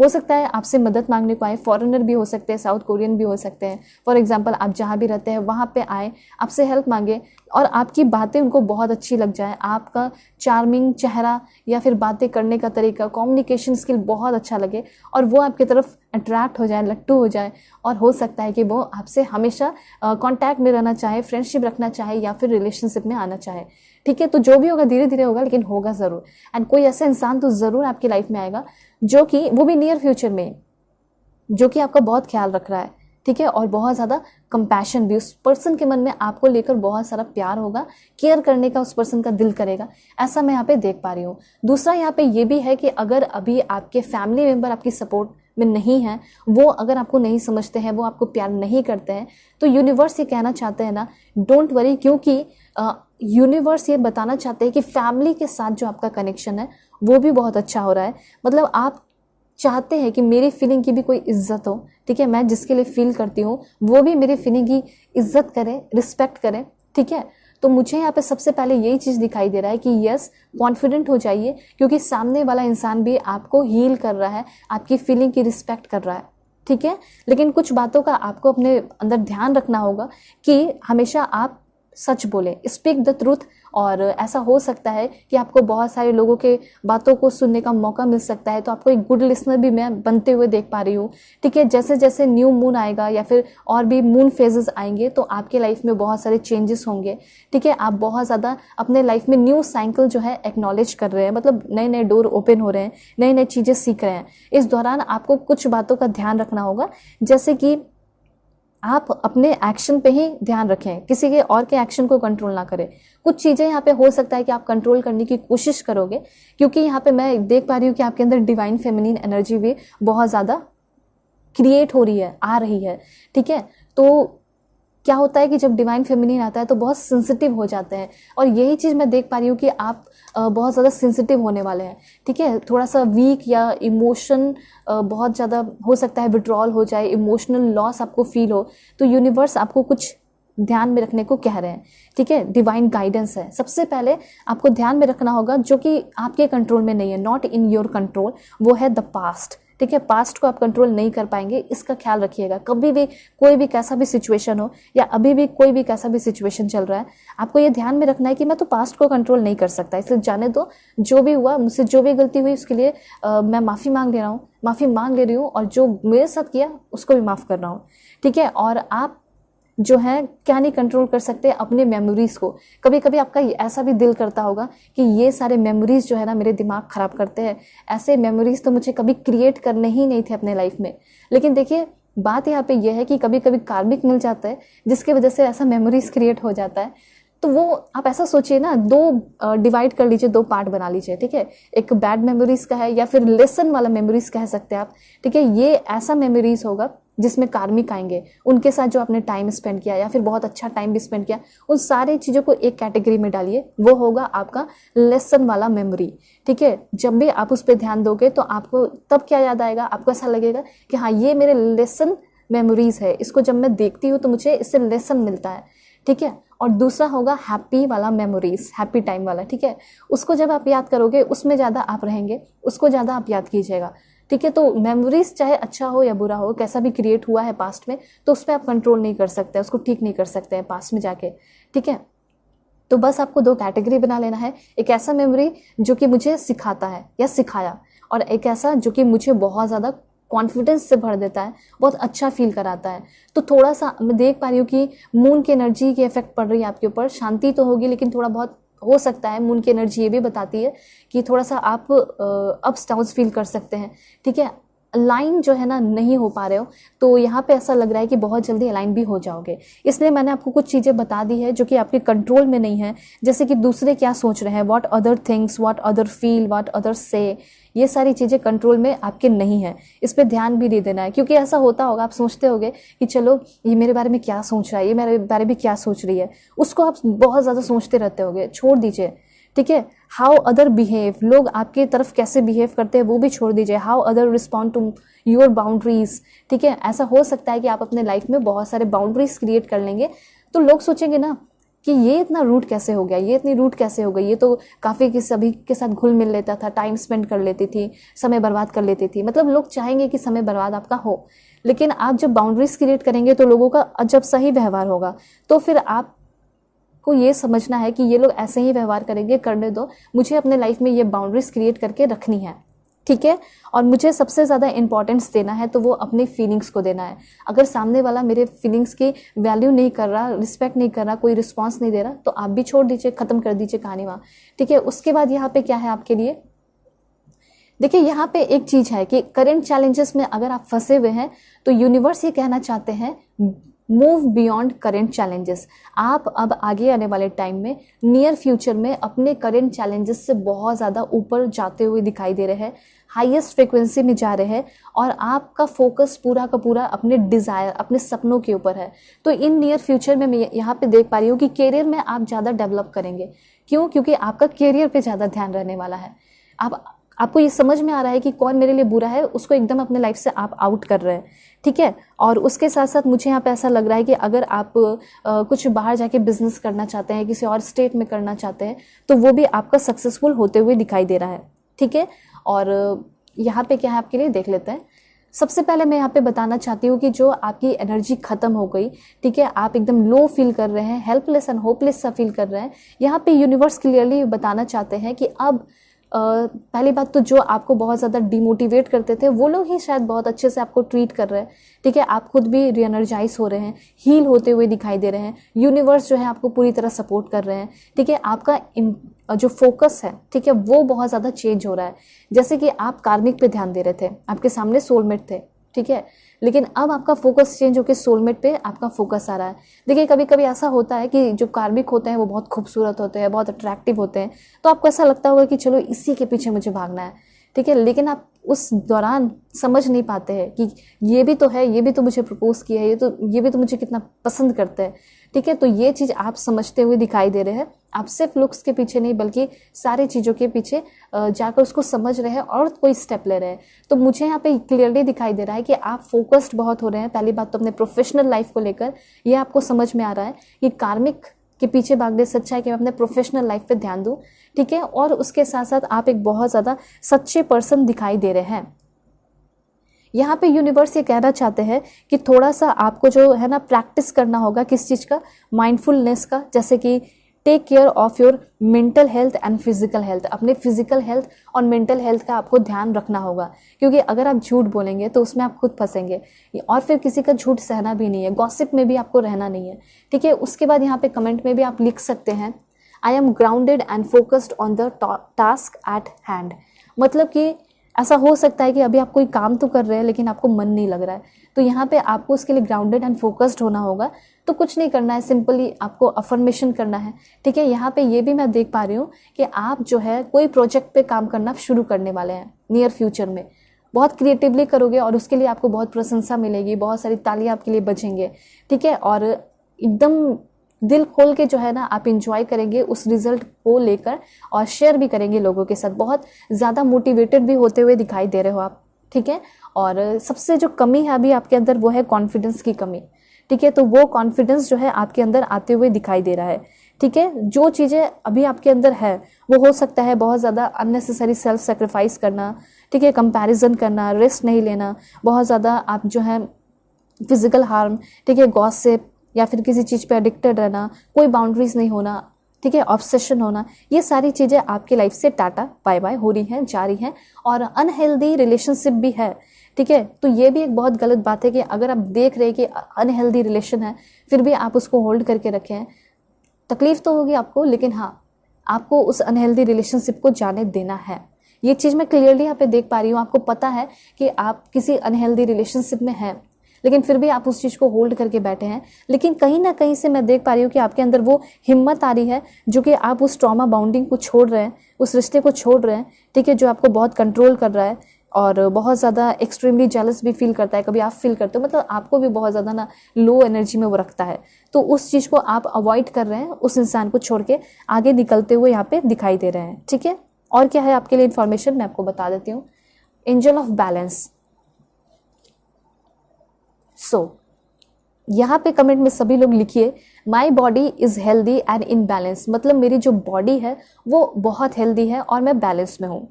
हो सकता है आपसे मदद मांगने को आए, फॉरेनर भी हो सकते हैं, साउथ कोरियन भी हो सकते हैं। फॉर एग्जांपल आप जहाँ भी रहते हैं वहाँ पे आए, आपसे हेल्प मांगे और आपकी बातें उनको बहुत अच्छी लग जाए, आपका चार्मिंग चेहरा या फिर बातें करने का तरीका, कम्युनिकेशन स्किल बहुत अच्छा लगे और वो आपकी तरफ अट्रैक्ट हो जाए, लट्टू हो जाए। और हो सकता है कि वो आपसे हमेशा कांटेक्ट में रहना चाहे, फ्रेंडशिप रखना चाहे या फिर रिलेशनशिप में आना चाहे। ठीक है, तो जो भी होगा धीरे धीरे होगा, लेकिन होगा ज़रूर। एंड कोई ऐसा इंसान तो ज़रूर आपकी लाइफ में आएगा जो कि वो भी नियर फ्यूचर में, जो कि आपका बहुत ख्याल रख रहा है। ठीक है, और बहुत ज़्यादा कंपैशन भी, उस पर्सन के मन में आपको लेकर बहुत सारा प्यार होगा, केयर करने का उस पर्सन का दिल करेगा, ऐसा मैं यहाँ पे देख पा रही हूँ। दूसरा यहाँ पे ये भी है कि अगर अभी आपके फैमिली मेम्बर आपकी सपोर्ट में नहीं है, वो अगर आपको नहीं समझते हैं, वो आपको प्यार नहीं करते हैं, तो यूनिवर्स ये कहना चाहते हैं ना, डोंट वरी, क्योंकि यूनिवर्स ये बताना चाहते हैं कि फैमिली के साथ जो आपका कनेक्शन है वो भी बहुत अच्छा हो रहा है। मतलब आप चाहते हैं कि मेरी फीलिंग की भी कोई इज्जत हो। ठीक है, मैं जिसके लिए फील करती हूँ वो भी मेरी फीलिंग की इज्जत करे, रिस्पेक्ट करे। ठीक है, तो मुझे यहाँ पे सबसे पहले यही चीज़ दिखाई दे रहा है कि यस, कॉन्फिडेंट हो जाइए, क्योंकि सामने वाला इंसान भी आपको हील कर रहा है, आपकी फीलिंग की रिस्पेक्ट कर रहा है। ठीक है, लेकिन कुछ बातों का आपको अपने अंदर ध्यान रखना होगा कि हमेशा आप सच बोले, स्पीक द ट्रूथ। और ऐसा हो सकता है कि आपको बहुत सारे लोगों के बातों को सुनने का मौका मिल सकता है, तो आपको एक गुड लिसनर भी मैं बनते हुए देख पा रही हूँ। ठीक है, जैसे जैसे न्यू मून आएगा या फिर और भी मून फेजेस आएंगे तो आपके लाइफ में बहुत सारे चेंजेस होंगे। ठीक है, आप बहुत ज़्यादा अपने लाइफ में न्यू साइकिल जो है एक्नॉलेज कर रहे हैं, मतलब नए नए डोर ओपन हो रहे हैं, नई नई चीज़ें सीख रहे हैं। इस दौरान आपको कुछ बातों का ध्यान रखना होगा, जैसे कि आप अपने एक्शन पे ही ध्यान रखें, किसी के और के एक्शन को कंट्रोल ना करें। कुछ चीज़ें यहाँ पे हो सकता है कि आप कंट्रोल करने की कोशिश करोगे, क्योंकि यहाँ पे मैं देख पा रही हूँ कि आपके अंदर डिवाइन फेमिनिन एनर्जी भी बहुत ज़्यादा क्रिएट हो रही है, आ रही है। ठीक है, तो क्या होता है कि जब डिवाइन फेमिनिन आता है तो बहुत सेंसिटिव हो जाते हैं, और यही चीज़ मैं देख पा रही हूँ कि आप बहुत ज़्यादा सेंसिटिव होने वाले हैं। ठीक है, थोड़ा सा वीक या इमोशन बहुत ज़्यादा हो सकता है विड्रॉल हो जाए, इमोशनल लॉस आपको फील हो, तो यूनिवर्स आपको कुछ ध्यान में रखने को कह रहे हैं। ठीक है, डिवाइन गाइडेंस है। सबसे पहले आपको ध्यान में रखना होगा जो कि आपके कंट्रोल में नहीं है, नॉट इन योर कंट्रोल, वो है द पास्ट। ठीक है, पास्ट को आप कंट्रोल नहीं कर पाएंगे, इसका ख्याल रखिएगा। कभी भी कोई भी कैसा भी सिचुएशन हो या अभी भी कोई भी कैसा भी सिचुएशन चल रहा है, आपको ये ध्यान में रखना है कि मैं तो पास्ट को कंट्रोल नहीं कर सकता, इसलिए जाने दो, जो भी हुआ, मुझसे जो भी गलती हुई उसके लिए मैं माफ़ी मांग ले रही हूँ और जो मेरे साथ किया उसको भी माफ़ कर रहा हूँ। ठीक है, और आप जो है क्या नहीं कंट्रोल कर सकते अपने मेमोरीज को। कभी कभी आपका ऐसा भी दिल करता होगा कि ये सारे मेमोरीज जो है ना मेरे दिमाग खराब करते हैं, ऐसे मेमोरीज तो मुझे कभी क्रिएट करने ही नहीं थे अपने लाइफ में। लेकिन देखिए, बात यहाँ पे यह है कि कभी कभी कार्मिक मिल जाता है जिसकी वजह से ऐसा मेमोरीज क्रिएट हो जाता है। तो वो आप ऐसा सोचिए ना, दो डिवाइड कर लीजिए, दो पार्ट बना लीजिए। ठीक है, एक बैड मेमोरीज का है या फिर लेसन वाला मेमोरीज कह सकते हैं आप। ठीक है, ये ऐसा मेमोरीज होगा जिसमें कार्मिक आएंगे, उनके साथ जो आपने टाइम स्पेंड किया या फिर बहुत अच्छा टाइम भी स्पेंड किया, उन सारी चीज़ों को एक कैटेगरी में डालिए, वो होगा आपका लेसन वाला मेमोरी। ठीक है, जब भी आप उस पर ध्यान दोगे तो आपको तब क्या याद आएगा, आपको ऐसा लगेगा कि हाँ ये मेरे लेसन मेमोरीज है, इसको जब मैं देखती हूँ तो मुझे इससे लेसन मिलता है। ठीक है, और दूसरा होगा हैप्पी वाला मेमोरीज, हैप्पी टाइम वाला। ठीक है, उसको जब आप याद करोगे उसमें ज़्यादा आप रहेंगे, उसको ज़्यादा आप याद कीजिएगा। ठीक है, तो मेमोरीज चाहे अच्छा हो या बुरा हो, कैसा भी क्रिएट हुआ है पास्ट में, तो उस पर आप कंट्रोल नहीं कर सकते, उसको ठीक नहीं कर सकते हैं पास्ट में जाके। ठीक है, तो बस आपको दो कैटेगरी बना लेना है, एक ऐसा मेमोरी जो कि मुझे सिखाता है या सिखाया, और एक ऐसा जो कि मुझे बहुत ज़्यादा कॉन्फिडेंस से भर देता है, बहुत अच्छा फील कराता है। तो थोड़ा सा मैं देख पा रही हूँ कि मून की एनर्जी की इफेक्ट पड़ रही है आपके ऊपर, शांति तो होगी लेकिन थोड़ा बहुत हो सकता है, मून की एनर्जी ये भी बताती है कि थोड़ा सा आप अप्स डाउन्स फील कर सकते हैं। ठीक है, अलाइन जो है ना नहीं हो पा रहे हो, तो यहाँ पे ऐसा लग रहा है कि बहुत जल्दी अलाइन भी हो जाओगे। इसलिए मैंने आपको कुछ चीज़ें बता दी है जो कि आपके कंट्रोल में नहीं है, जैसे कि दूसरे क्या सोच रहे हैं, what other things, what other feel, what other से, ये सारी चीज़ें कंट्रोल में आपके नहीं है। इस पर ध्यान भी नहीं देना है, क्योंकि ऐसा होता होगा, आप सोचते होगे कि चलो ये मेरे बारे में क्या सोच रहा है, ये मेरे बारे में क्या सोच रही है, उसको आप बहुत ज़्यादा सोचते रहते होगे, छोड़ दीजिए। ठीक है, हाउ अदर बिहेव, लोग आपकी तरफ कैसे बिहेव करते हैं वो भी छोड़ दीजिए, how other respond to your boundaries. ठीक है, ऐसा हो सकता है कि आप अपने लाइफ में बहुत सारे बाउंड्रीज क्रिएट कर लेंगे, तो लोग सोचेंगे ना कि ये इतना रूड कैसे हो गया, ये इतनी रूड कैसे हो गई, ये तो काफ़ी कि सभी के साथ घुल मिल लेता था, टाइम स्पेंड कर लेती थी, समय बर्बाद कर लेती थी। मतलब लोग चाहेंगे कि समय बर्बाद आपका हो, लेकिन आप जब बाउंड्रीज क्रिएट करेंगे तो लोगों का अजब सही व्यवहार होगा। तो फिर आपको ये समझना है कि ये लोग ऐसे ही व्यवहार करेंगे, करने दो, मुझे अपने लाइफ में ये बाउंड्रीज क्रिएट करके रखनी है। ठीक है, और मुझे सबसे ज़्यादा इंपॉर्टेंस देना है तो वो अपनी फीलिंग्स को देना है। अगर सामने वाला मेरे फीलिंग्स की वैल्यू नहीं कर रहा, रिस्पेक्ट नहीं कर रहा, कोई रिस्पॉन्स नहीं दे रहा, तो आप भी छोड़ दीजिए, ख़त्म कर दीजिए कहानी वहाँ। ठीक है, उसके बाद यहाँ पे क्या है आपके लिए, देखिए यहाँ पे एक चीज़ है कि करेंट चैलेंजेस में अगर आप फंसे हुए हैं तो यूनिवर्स ये कहना चाहते हैं मूव बियॉन्ड करेंट चैलेंजेस। आप अब आगे आने वाले टाइम में, नियर फ्यूचर में अपने करेंट चैलेंजेस से बहुत ज़्यादा ऊपर जाते हुए दिखाई दे रहे हैं, हाईएस्ट फ्रिक्वेंसी में जा रहे हैं, और आपका फोकस पूरा का पूरा अपने डिज़ायर, अपने सपनों के ऊपर है। तो इन नियर फ्यूचर में मैं यहाँ पे देख पा रही हूँ कि करियर में आप ज़्यादा डेवलप करेंगे। क्यों? क्योंकि आपका करियर पे ज़्यादा ध्यान रहने वाला है। आपको ये समझ में आ रहा है कि कौन मेरे लिए बुरा है, उसको एकदम अपने लाइफ से आप आउट कर रहे हैं। ठीक है, और उसके साथ साथ मुझे यहाँ पे ऐसा लग रहा है कि अगर आप कुछ बाहर जाके बिजनेस करना चाहते हैं, किसी और स्टेट में करना चाहते हैं, तो वो भी आपका सक्सेसफुल होते हुए दिखाई दे रहा है। ठीक है, और यहाँ पे क्या है आपके लिए देख लेते हैं। सबसे पहले मैं यहाँ पे बताना चाहती हूँ कि जो आपकी एनर्जी खत्म हो गई, ठीक है, आप एकदम लो फील कर रहे हैं, हेल्पलेस एंड होपलेस सा फील कर रहे हैं, यहाँ पे यूनिवर्स क्लियरली बताना चाहते हैं कि अब पहली बात तो जो आपको बहुत ज़्यादा डिमोटिवेट करते थे वो लोग ही शायद बहुत अच्छे से आपको ट्रीट कर रहे हैं। ठीक है, आप खुद भी रीएनर्जाइज हो रहे हैं, हील होते हुए दिखाई दे रहे हैं, यूनिवर्स जो है आपको पूरी तरह सपोर्ट कर रहे हैं। ठीक है, आपका जो फोकस है, ठीक है, वो बहुत ज़्यादा चेंज हो रहा है। जैसे कि आप कार्मिक पे ध्यान दे रहे थे, आपके सामने सोलमेट थे, ठीक है, लेकिन अब आपका फोकस चेंज होकर सोलमेट पे आपका फोकस आ रहा है। देखिए कभी कभी ऐसा होता है कि जो कार्मिक होते हैं वो बहुत खूबसूरत होते हैं, बहुत अट्रैक्टिव होते हैं, तो आपको ऐसा लगता होगा कि चलो इसी के पीछे मुझे भागना है। ठीक है, लेकिन आप उस दौरान समझ नहीं पाते हैं कि ये भी तो है, ये भी तो मुझे प्रपोज किया है, ये भी तो मुझे कितना पसंद करते हैं। ठीक है, तो ये चीज़ आप समझते हुए दिखाई दे रहे हैं। आप सिर्फ लुक्स के पीछे नहीं बल्कि सारी चीज़ों के पीछे जाकर उसको समझ रहे हैं और कोई स्टेप ले रहे हैं। तो मुझे यहाँ पे क्लियरली दिखाई दे रहा है कि आप फोकस्ड बहुत हो रहे हैं। पहली बात तो अपने प्रोफेशनल लाइफ को लेकर ये आपको समझ में आ रहा है कि कार्मिक के पीछे भागने से अच्छा है कि मैं अपने प्रोफेशनल लाइफ पे ध्यान दूँ। ठीक है, और उसके साथ साथ आप एक बहुत ज़्यादा सच्चे पर्सन दिखाई दे रहे हैं। यहाँ पे यूनिवर्स ये कहना चाहते हैं कि थोड़ा सा आपको जो है ना प्रैक्टिस करना होगा, किस चीज़ का, माइंडफुलनेस का, जैसे कि take care of your mental health and physical health. अपने फिजिकल हेल्थ और मेंटल हेल्थ का आपको ध्यान रखना होगा, क्योंकि अगर आप झूठ बोलेंगे तो उसमें आप खुद फंसेंगे, और फिर किसी का झूठ सहना भी नहीं है, गॉसिप में भी आपको रहना नहीं है। ठीक है, उसके बाद यहाँ पे कमेंट में भी आप लिख सकते हैं, I M grounded and focused on the task at hand. मतलब कि ऐसा हो सकता है कि अभी आप कोई काम तो कर रहे हैं लेकिन आपको मन नहीं लग रहा है, तो यहाँ पे आपको उसके लिए ग्राउंडेड एंड फोकस्ड होना होगा। तो कुछ नहीं करना है, सिंपली आपको अफर्मेशन करना है। ठीक है, यहाँ पे ये भी मैं देख पा रही हूँ कि आप जो है कोई प्रोजेक्ट पे काम करना शुरू करने वाले हैं नियर फ्यूचर में। बहुत क्रिएटिवली करोगे और उसके लिए आपको बहुत प्रशंसा मिलेगी, बहुत सारी तालियां आपके लिए बजेंगे। ठीक है, और एकदम दिल खोल के जो है ना आप इंजॉय करेंगे उस रिजल्ट को लेकर, और शेयर भी करेंगे लोगों के साथ। बहुत ज़्यादा मोटिवेटेड भी होते हुए दिखाई दे रहे हो आप। ठीक है, और सबसे जो कमी है अभी आपके अंदर वो है कॉन्फिडेंस की कमी। ठीक है, तो वो कॉन्फिडेंस जो है आपके अंदर आते हुए दिखाई दे रहा है। ठीक है, जो चीज़ें अभी आपके अंदर है वो हो सकता है बहुत ज़्यादा अननेसेसरी सेल्फ सेक्रीफाइस करना, ठीक है, कंपैरिजन करना, रेस्ट नहीं लेना, बहुत ज़्यादा आप जो है फिजिकल हार्म, ठीक है, गॉसिप या फिर किसी चीज़ पे एडिक्टेड रहना, कोई बाउंड्रीज नहीं होना, ठीक है, ऑब्सेशन होना, ये सारी चीज़ें आपकी लाइफ से टाटा बाय बाय हो रही हैं, जा रही हैं। और अनहेल्दी रिलेशनशिप भी है। ठीक है, तो ये भी एक बहुत गलत बात है कि अगर आप देख रहे हैं कि अनहेल्दी रिलेशन है फिर भी आप उसको होल्ड करके रखें। तकलीफ तो होगी आपको, लेकिन हाँ, आपको उस अनहेल्दी रिलेशनशिप को जाने देना है। ये चीज़ मैं क्लियरली यहाँ पे देख पा रही हूँ। आपको पता है कि आप किसी अनहेल्दी रिलेशनशिप में हैं, लेकिन फिर भी आप उस चीज़ को होल्ड करके बैठे हैं। लेकिन कहीं ना कहीं से मैं देख पा रही हूँ कि आपके अंदर वो हिम्मत आ रही है जो कि आप उस ट्रॉमा बाउंडिंग को छोड़ रहे हैं, उस रिश्ते को छोड़ रहे हैं। ठीक है, जो आपको बहुत कंट्रोल कर रहा है, और बहुत ज़्यादा एक्सट्रीमली जेलस भी फील करता है, कभी आप फील करते हो, मतलब आपको भी बहुत ज़्यादा ना लो एनर्जी में वो रखता है, तो उस चीज़ को आप अवॉइड कर रहे हैं, उस इंसान को छोड़ के आगे निकलते हुए यहाँ पे दिखाई दे रहे हैं। ठीक है, और क्या है आपके लिए इन्फॉर्मेशन मैं आपको बता देती हूँ। Angel of balance. सो यहाँ पे कमेंट में सभी लोग लिखिए, my body is healthy and in balance, मतलब मेरी जो बॉडी है वो बहुत हेल्दी है और मैं बैलेंस में हूँ।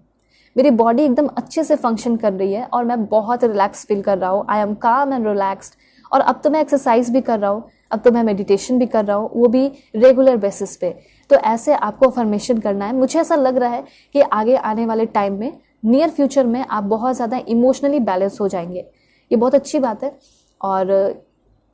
मेरी बॉडी एकदम अच्छे से फंक्शन कर रही है और मैं बहुत रिलैक्स फील कर रहा हूँ। आई एम काम एंड रिलैक्स्ड। और अब तो मैं एक्सरसाइज भी कर रहा हूँ, अब तो मैं मेडिटेशन भी कर रहा हूँ, वो भी रेगुलर बेसिस पे। तो ऐसे आपको अफर्मेशन करना है। मुझे ऐसा लग रहा है कि आगे आने वाले टाइम में, नियर फ्यूचर में, आप बहुत ज़्यादा इमोशनली बैलेंस हो जाएंगे। ये बहुत अच्छी बात है। और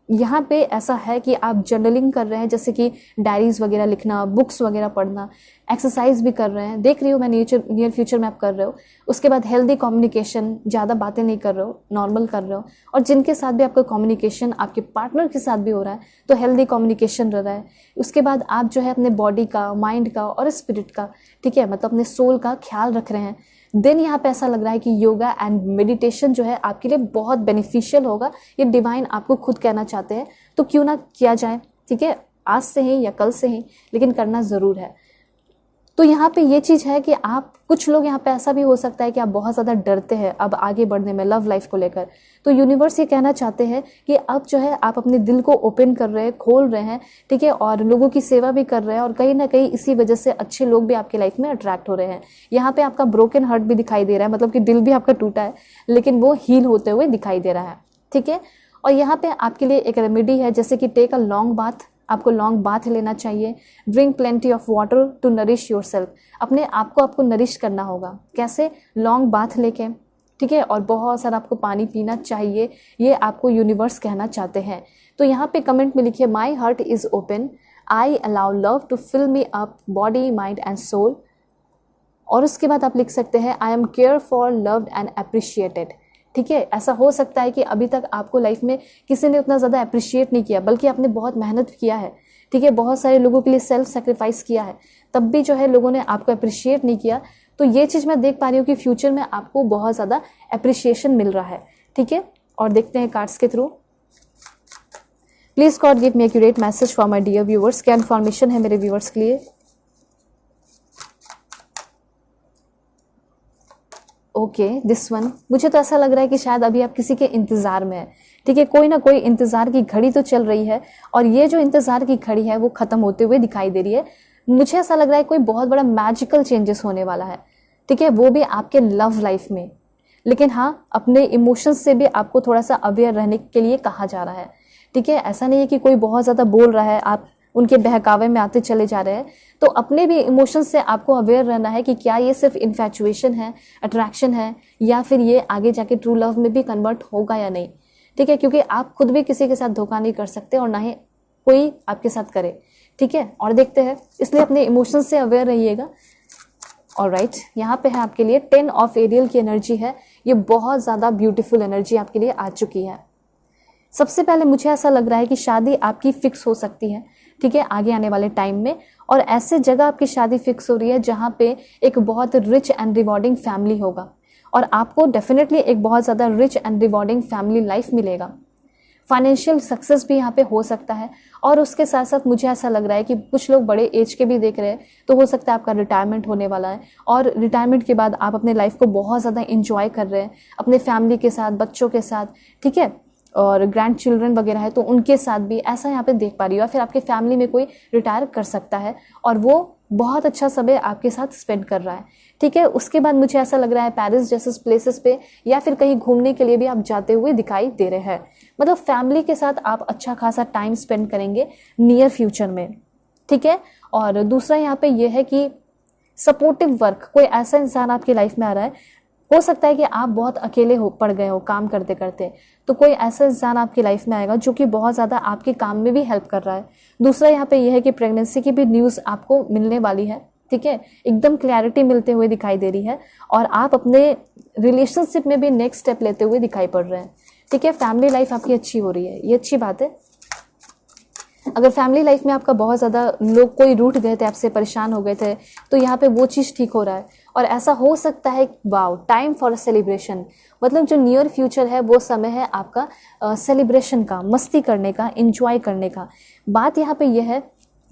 यहाँ पे ऐसा है कि आप जर्नलिंग कर रहे हैं, जैसे कि डायरीज वगैरह लिखना, बुक्स वगैरह पढ़ना, एक्सरसाइज भी कर रहे हैं, देख रही हूँ मैं नियर फ्यूचर में आप कर रहे हो। उसके बाद हेल्दी कम्युनिकेशन, ज़्यादा बातें नहीं कर रहे हो, नॉर्मल कर रहे हो। और जिनके साथ भी आपका कम्युनिकेशन आपके पार्टनर के साथ भी हो रहा है तो हेल्दी कम्युनिकेशन रह रहा है। उसके बाद आप जो है अपने बॉडी का, माइंड का और स्पिरिट का, ठीक है, मतलब अपने सोल का ख्याल रख रहे हैं। देन यहाँ पे ऐसा लग रहा है कि योगा एंड मेडिटेशन जो है आपके लिए बहुत बेनिफिशियल होगा। ये डिवाइन आपको खुद कहना चाहते हैं, तो क्यों ना किया जाए। ठीक है, आज से ही या कल से ही, लेकिन करना ज़रूर है। तो यहाँ पे ये चीज़ है कि आप, कुछ लोग यहाँ पे ऐसा भी हो सकता है कि आप बहुत ज़्यादा डरते हैं अब आगे बढ़ने में लव लाइफ को लेकर। तो यूनिवर्स ये कहना चाहते हैं कि अब जो है आप अपने दिल को ओपन कर रहे हैं, खोल रहे हैं, ठीक है, और लोगों की सेवा भी कर रहे हैं। और कहीं ना कहीं इसी वजह से अच्छे लोग भी आपकी लाइफ में अट्रैक्ट हो रहे हैं। यहाँ पे आपका ब्रोकन हार्ट भी दिखाई दे रहा है, मतलब कि दिल भी आपका टूटा है, लेकिन वो हील होते हुए दिखाई दे रहा है। ठीक है, और यहाँ पे आपके लिए एक रेमेडी है, जैसे कि टेक अ लॉन्ग बाथ। आपको लॉन्ग बाथ लेना चाहिए। Drink plenty of water to nourish yourself. अपने आप को आपको नरिश करना होगा। कैसे? लॉन्ग बाथ लेके, ठीक है, और बहुत सारा आपको पानी पीना चाहिए। ये आपको यूनिवर्स कहना चाहते हैं। तो यहाँ पे कमेंट में लिखिए, my heart is open, I allow love to fill me up body, mind and soul. और उसके बाद आप लिख सकते हैं, I am care for, loved and appreciated. ठीक है, ऐसा हो सकता है कि अभी तक आपको लाइफ में किसी ने उतना ज़्यादा अप्रिशिएट नहीं किया, बल्कि आपने बहुत मेहनत किया है। ठीक है, बहुत सारे लोगों के लिए सेल्फ सेक्रीफाइस किया है, तब भी जो है लोगों ने आपको अप्रिशिएट नहीं किया। तो ये चीज़ मैं देख पा रही हूँ कि फ्यूचर में आपको बहुत ज़्यादा अप्रिशिएशन मिल रहा है। ठीक है, और देखते हैं कार्ड्स के through. Please God give me accurate message for my dear viewers. क्या इन्फॉर्मेशन है मेरे व्यूअर्स के लिए? Okay, this one. मुझे तो ऐसा लग रहा है कि शायद अभी आप किसी के इंतजार में हैं। ठीक है, कोई ना कोई इंतजार की घड़ी तो चल रही है, और ये जो इंतजार की घड़ी है वो खत्म होते हुए दिखाई दे रही है। मुझे ऐसा लग रहा है कोई बहुत बड़ा मैजिकल चेंजेस होने वाला है। ठीक है, वो भी आपके लव लाइफ में। लेकिन हाँ, अपने इमोशंस से भी आपको थोड़ा सा अवेयर रहने के लिए कहा जा रहा है। ठीक है, ऐसा नहीं है कि कोई बहुत ज़्यादा बोल रहा है, आप उनके बहकावे में आते चले जा रहे हैं। तो अपने भी इमोशंस से आपको अवेयर रहना है कि क्या ये सिर्फ इन्फैचुएशन है, अट्रैक्शन है, या फिर ये आगे जाके ट्रू लव में भी कन्वर्ट होगा या नहीं। ठीक है, क्योंकि आप खुद भी किसी के साथ धोखा नहीं कर सकते और ना ही कोई आपके साथ करे। ठीक है, और देखते हैं, इसलिए अपने इमोशंस से अवेयर रहिएगा। ऑलराइट, यहाँ पे है आपके लिए 10 ऑफ एरियल की एनर्जी है। ये बहुत ज़्यादा ब्यूटीफुल एनर्जी आपके लिए आ चुकी है। सबसे पहले मुझे ऐसा लग रहा है कि शादी आपकी फिक्स हो सकती है। ठीक है, आगे आने वाले टाइम में, और ऐसे जगह आपकी शादी फिक्स हो रही है जहाँ पे एक बहुत रिच एंड रिवॉर्डिंग फैमिली होगा, और आपको डेफिनेटली एक बहुत ज़्यादा rich and rewarding family life मिलेगा। फाइनेंशियल सक्सेस भी यहाँ पे हो सकता है। और उसके साथ साथ मुझे ऐसा लग रहा है कि कुछ लोग बड़े एज के भी देख रहे हैं, तो हो सकता है आपका रिटायरमेंट होने वाला है, और रिटायरमेंट के बाद आप अपने लाइफ को बहुत ज़्यादा इंजॉय कर रहे हैं अपने फैमिली के साथ, बच्चों के साथ। ठीक है, और ग्रैंड चिल्ड्रन वगैरह है तो उनके साथ भी ऐसा यहाँ पे देख पा रही हो। या फिर आपके फैमिली में कोई रिटायर कर सकता है और वो बहुत अच्छा समय आपके साथ स्पेंड कर रहा है। ठीक है, उसके बाद मुझे ऐसा लग रहा है पेरिस जैसे प्लेसेस पे या फिर कहीं घूमने के लिए भी आप जाते हुए दिखाई दे रहे हैं। मतलब फैमिली के साथ आप अच्छा खासा टाइम स्पेंड करेंगे नियर फ्यूचर में। ठीक है, और दूसरा यहाँ पे ये है कि सपोर्टिव वर्क, कोई ऐसा इंसान आपकी लाइफ में आ रहा है। हो सकता है कि आप बहुत अकेले पड़ गए हो काम करते करते, तो कोई ऐसा इंसान आपकी लाइफ में आएगा जो कि बहुत ज़्यादा आपके काम में भी हेल्प कर रहा है। दूसरा यहाँ पे यह है कि प्रेगनेंसी की भी न्यूज़ आपको मिलने वाली है। ठीक है, एकदम क्लैरिटी मिलते हुए दिखाई दे रही है, और आप अपने रिलेशनशिप में भी नेक्स्ट स्टेप लेते हुए दिखाई पड़ रहे हैं। ठीक है, फैमिली लाइफ आपकी अच्छी हो रही है, ये अच्छी बात है। अगर फैमिली लाइफ में आपका बहुत ज़्यादा लोग कोई रूठ गए थे, आपसे परेशान हो गए थे, तो यहाँ पे वो चीज़ ठीक हो रहा है। और ऐसा हो सकता है वाओ टाइम फॉर सेलिब्रेशन, मतलब जो नियर फ्यूचर है वो समय है आपका सेलिब्रेशन का, मस्ती करने का, इंजॉय करने का। बात यहाँ पे यह है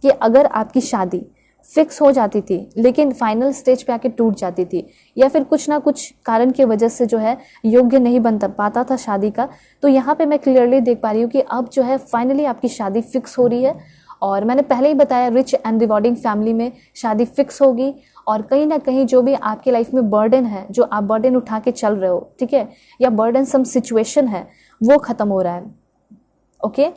कि अगर आपकी शादी फिक्स हो जाती थी लेकिन फाइनल स्टेज पे आके टूट जाती थी, या फिर कुछ ना कुछ कारण की वजह से जो है योग्य नहीं बन पाता था शादी का, तो यहाँ पे मैं क्लियरली देख पा रही हूँ कि अब जो है फाइनली आपकी शादी फिक्स हो रही है। और मैंने पहले ही बताया रिच एंड रिवॉर्डिंग फैमिली में शादी फिक्स होगी, और कहीं ना कहीं जो भी आपके लाइफ में बर्डन है, जो आप बर्डन उठा के चल रहे हो, ठीक है, या बर्डन सम सिचुएशन है, वो खत्म हो रहा है। ओके,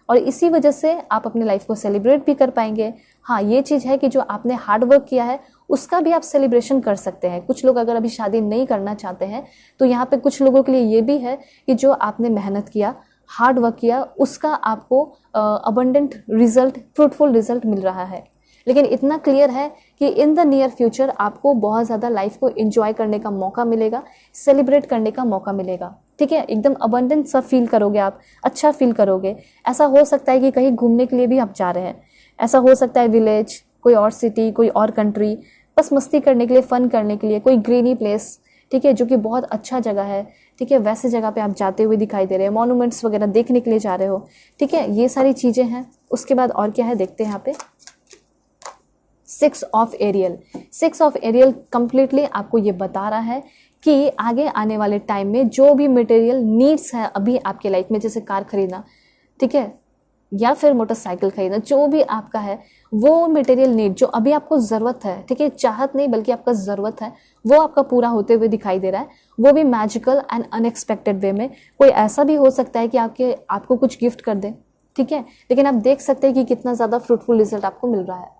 और इसी वजह से आप अपने लाइफ को सेलिब्रेट भी कर पाएंगे। हाँ, ये चीज़ है कि जो आपने हार्ड वर्क किया है उसका भी आप सेलिब्रेशन कर सकते हैं। कुछ लोग अगर अभी शादी नहीं करना चाहते हैं तो यहाँ पे कुछ लोगों के लिए ये भी है कि जो आपने मेहनत किया, हार्ड वर्क किया, उसका आपको अबंडेंट रिजल्ट, फ्रूटफुल रिजल्ट मिल रहा है। लेकिन इतना क्लियर है कि इन द नियर फ्यूचर आपको बहुत ज़्यादा लाइफ को एंजॉय करने का मौका मिलेगा, सेलिब्रेट करने का मौका मिलेगा। ठीक है, एकदम अबंडेंट सा फील करोगे आप, अच्छा फील करोगे। ऐसा हो सकता है कि कहीं घूमने के लिए भी आप जा रहे हैं, ऐसा हो सकता है विलेज, कोई और सिटी, कोई और कंट्री, बस मस्ती करने के लिए, फन करने के लिए, कोई ग्रीनी प्लेस, ठीक है, जो कि बहुत अच्छा जगह है, ठीक है, वैसे जगह पे आप जाते हुए दिखाई दे रहे हैं, मॉन्यूमेंट्स वगैरह देखने के लिए जा रहे हो, ठीक है, ये सारी चीज़ें हैं। उसके बाद और क्या है देखते हैं यहाँ पे, 6 of aerial. 6 of aerial completely आपको ये बता रहा है कि आगे आने वाले टाइम में जो भी मटेरियल नीड्स है अभी आपके लाइफ में, जैसे कार खरीदना, ठीक है, या फिर मोटरसाइकिल खरीदना, जो भी आपका है वो मटेरियल नीड जो अभी आपको ज़रूरत है, ठीक है, चाहत नहीं बल्कि आपका ज़रूरत है, वो आपका पूरा होते हुए दिखाई दे रहा है। वो भी मैजिकल एंड अनएक्सपेक्टेड वे में। कोई ऐसा भी हो सकता है कि आपको कुछ गिफ्ट कर दे, ठीक है, लेकिन आप देख सकते हैं कि कितना ज़्यादा फ्रूटफुल रिजल्ट आपको मिल रहा है।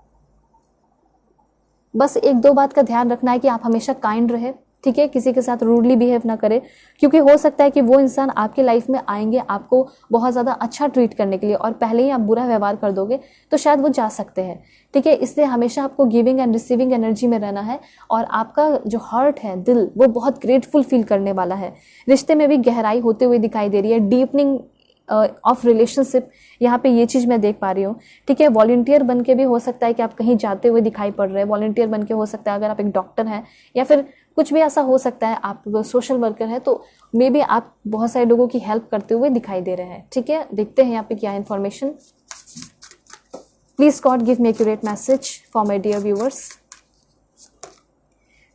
बस 1-2 बात का ध्यान रखना है कि आप हमेशा काइंड रहे, ठीक है, किसी के साथ रूडली बिहेव ना करें, क्योंकि हो सकता है कि वो इंसान आपके लाइफ में आएंगे आपको बहुत ज़्यादा अच्छा ट्रीट करने के लिए, और पहले ही आप बुरा व्यवहार कर दोगे तो शायद वो जा सकते हैं, ठीक है। इसलिए हमेशा आपको गिविंग एंड रिसीविंग एनर्जी में रहना है, और आपका जो हार्ट है, दिल, वो बहुत ग्रेटफुल फील करने वाला है। रिश्ते में भी गहराई होते हुए दिखाई दे रही है, डीपनिंग ऑफ रिलेशनशिप, यहाँ पे ये चीज़ मैं देख पा रही हूँ, ठीक है। वॉलंटियर बन के भी हो सकता है कि आप कहीं जाते हुए दिखाई पड़ रहे हैं, वॉलंटियर बन के हो सकता है, अगर आप एक डॉक्टर हैं या फिर कुछ भी ऐसा हो सकता है, आप सोशल वर्कर हैं, तो मे बी आप बहुत सारे लोगों की हेल्प करते हुए दिखाई दे रहे हैं, ठीक है। देखते हैं यहाँ पे क्या information. Please God give me accurate message for my dear viewers.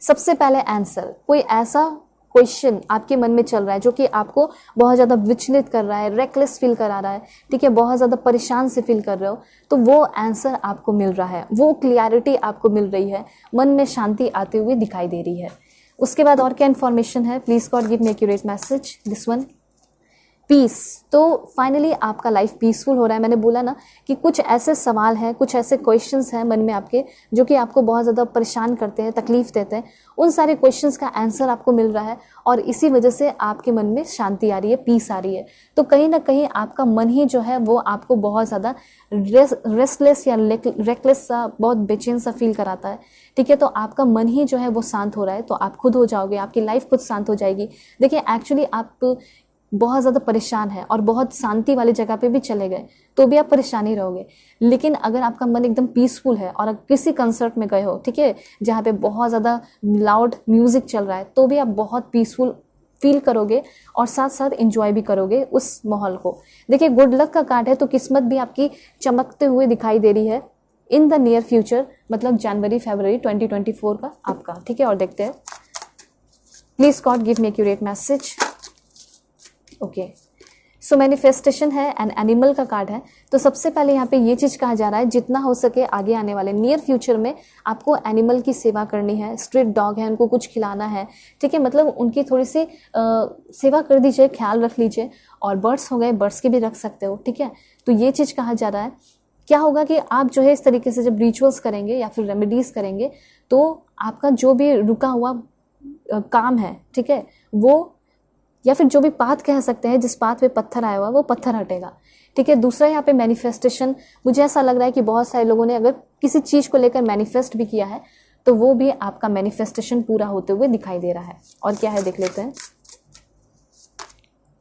सबसे पहले आंसर, कोई ऐसा क्वेश्चन आपके मन में चल रहा है जो कि आपको बहुत ज़्यादा विचलित कर रहा है, रेकलेस फील करा रहा है, ठीक है, बहुत ज़्यादा परेशान से फील कर रहे हो, तो वो आंसर आपको मिल रहा है, वो क्लियरिटी आपको मिल रही है, मन में शांति आते हुए दिखाई दे रही है। उसके बाद और क्या इन्फॉर्मेशन है, please God give me accurate message. This one, peace. तो फाइनली आपका लाइफ पीसफुल हो रहा है। मैंने बोला ना कि कुछ ऐसे सवाल हैं, कुछ ऐसे क्वेश्चंस हैं मन में आपके जो कि आपको बहुत ज़्यादा परेशान करते हैं, तकलीफ देते हैं, उन सारे क्वेश्चंस का आंसर आपको मिल रहा है, और इसी वजह से आपके मन में शांति आ रही है, पीस आ रही है। तो कहीं ना कहीं आपका मन ही जो है वो आपको बहुत ज़्यादा रेस्टलेस या रेकलेस सा, बहुत बेचैन सा फील कराता है, ठीक है। तो आपका मन ही जो है वो शांत हो रहा है, तो आप खुद हो जाओगे, आपकी लाइफ खुद शांत हो जाएगी। देखिए एक्चुअली आप बहुत ज़्यादा परेशान है और बहुत शांति वाली जगह पे भी चले गए तो भी आप परेशान ही रहोगे, लेकिन अगर आपका मन एकदम पीसफुल है और आप किसी कंसर्ट में गए हो, ठीक है, जहाँ पे बहुत ज़्यादा लाउड म्यूजिक चल रहा है, तो भी आप बहुत पीसफुल फील करोगे और साथ साथ एंजॉय भी करोगे उस माहौल को। देखिए गुड लक का कार्ड है, तो किस्मत भी आपकी चमकते हुए दिखाई दे रही है इन द नियर फ्यूचर, मतलब जनवरी-फरवरी 2024 का आपका, ठीक है। और देखते हैं, please God give me accurate message. Okay, so manifestation है एंड एनिमल का कार्ड है। तो सबसे पहले यहाँ पे ये चीज़ कहा जा रहा है, जितना हो सके आगे आने वाले नियर फ्यूचर में आपको एनिमल की सेवा करनी है। स्ट्रीट डॉग है, उनको कुछ खिलाना है, ठीक है, मतलब उनकी थोड़ी सी सेवा कर दीजिए, ख्याल रख लीजिए। और बर्ड्स हो गए, बर्ड्स की भी रख सकते हो, ठीक है। तो ये चीज़ कहा जा रहा है। क्या होगा कि आप जो है इस तरीके से जब रिचुअल्स करेंगे या फिर रेमेडीज करेंगे, तो आपका जो भी रुका हुआ काम है, ठीक है, वो, या फिर जो भी पाथ कह सकते हैं, जिस पाथ पे पत्थर आया हुआ वो पत्थर हटेगा, ठीक है। दूसरा यहाँ पे मैनिफेस्टेशन, मुझे ऐसा लग रहा है कि बहुत सारे लोगों ने अगर किसी चीज़ को लेकर मैनिफेस्ट भी किया है तो वो भी आपका मैनिफेस्टेशन पूरा होते हुए दिखाई दे रहा है। और क्या है देख लेते हैं,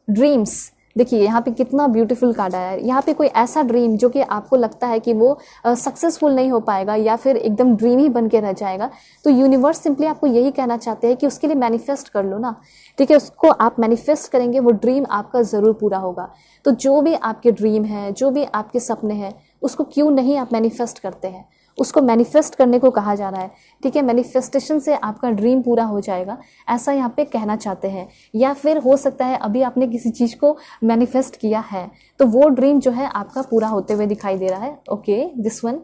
ड्रीम्स। देखिए यहाँ पे कितना ब्यूटीफुल कार्ड आया है। यहाँ पे कोई ऐसा ड्रीम जो कि आपको लगता है कि वो सक्सेसफुल नहीं हो पाएगा या फिर एकदम ड्रीम ही बन के रह जाएगा, तो यूनिवर्स सिंपली आपको यही कहना चाहते हैं कि उसके लिए मैनिफेस्ट कर लो ना, ठीक है। उसको आप मैनिफेस्ट करेंगे, वो ड्रीम आपका ज़रूर पूरा होगा। तो जो भी आपके ड्रीम है, जो भी आपके सपने हैं, उसको क्यों नहीं आप मैनिफेस्ट करते हैं, उसको मैनिफेस्ट करने को कहा जा रहा है, ठीक है। मैनिफेस्टेशन से आपका ड्रीम पूरा हो जाएगा, ऐसा यहाँ पे कहना चाहते हैं। या फिर हो सकता है अभी आपने किसी चीज़ को मैनिफेस्ट किया है तो वो ड्रीम जो है आपका पूरा होते हुए दिखाई दे रहा है। ओके, दिस वन,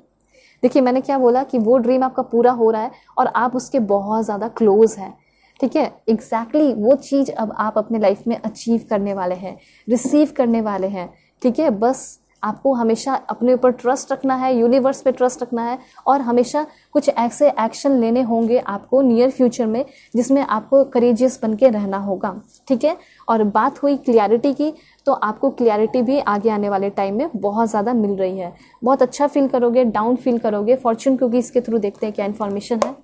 देखिए मैंने क्या बोला कि वो ड्रीम आपका पूरा हो रहा है और आप उसके बहुत ज़्यादा क्लोज हैं, ठीक है। एग्जैक्टली वो चीज़ अब आप अपने लाइफ में अचीव करने वाले हैं, रिसीव करने वाले हैं, ठीक है। बस आपको हमेशा अपने ऊपर ट्रस्ट रखना है, यूनिवर्स पे ट्रस्ट रखना है और हमेशा कुछ ऐसे एक्शन लेने होंगे आपको नियर फ्यूचर में जिसमें आपको करेजियस बन के रहना होगा, ठीक है। और बात हुई क्लियरिटी की, तो आपको क्लियरिटी भी आगे आने वाले टाइम में बहुत ज़्यादा मिल रही है। बहुत अच्छा फील करोगे, डाउन फील करोगे। फॉर्च्यून कुकीज़ के थ्रू देखते हैं क्या इन्फॉर्मेशन है।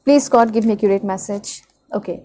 Please God give me accurate message. Okay,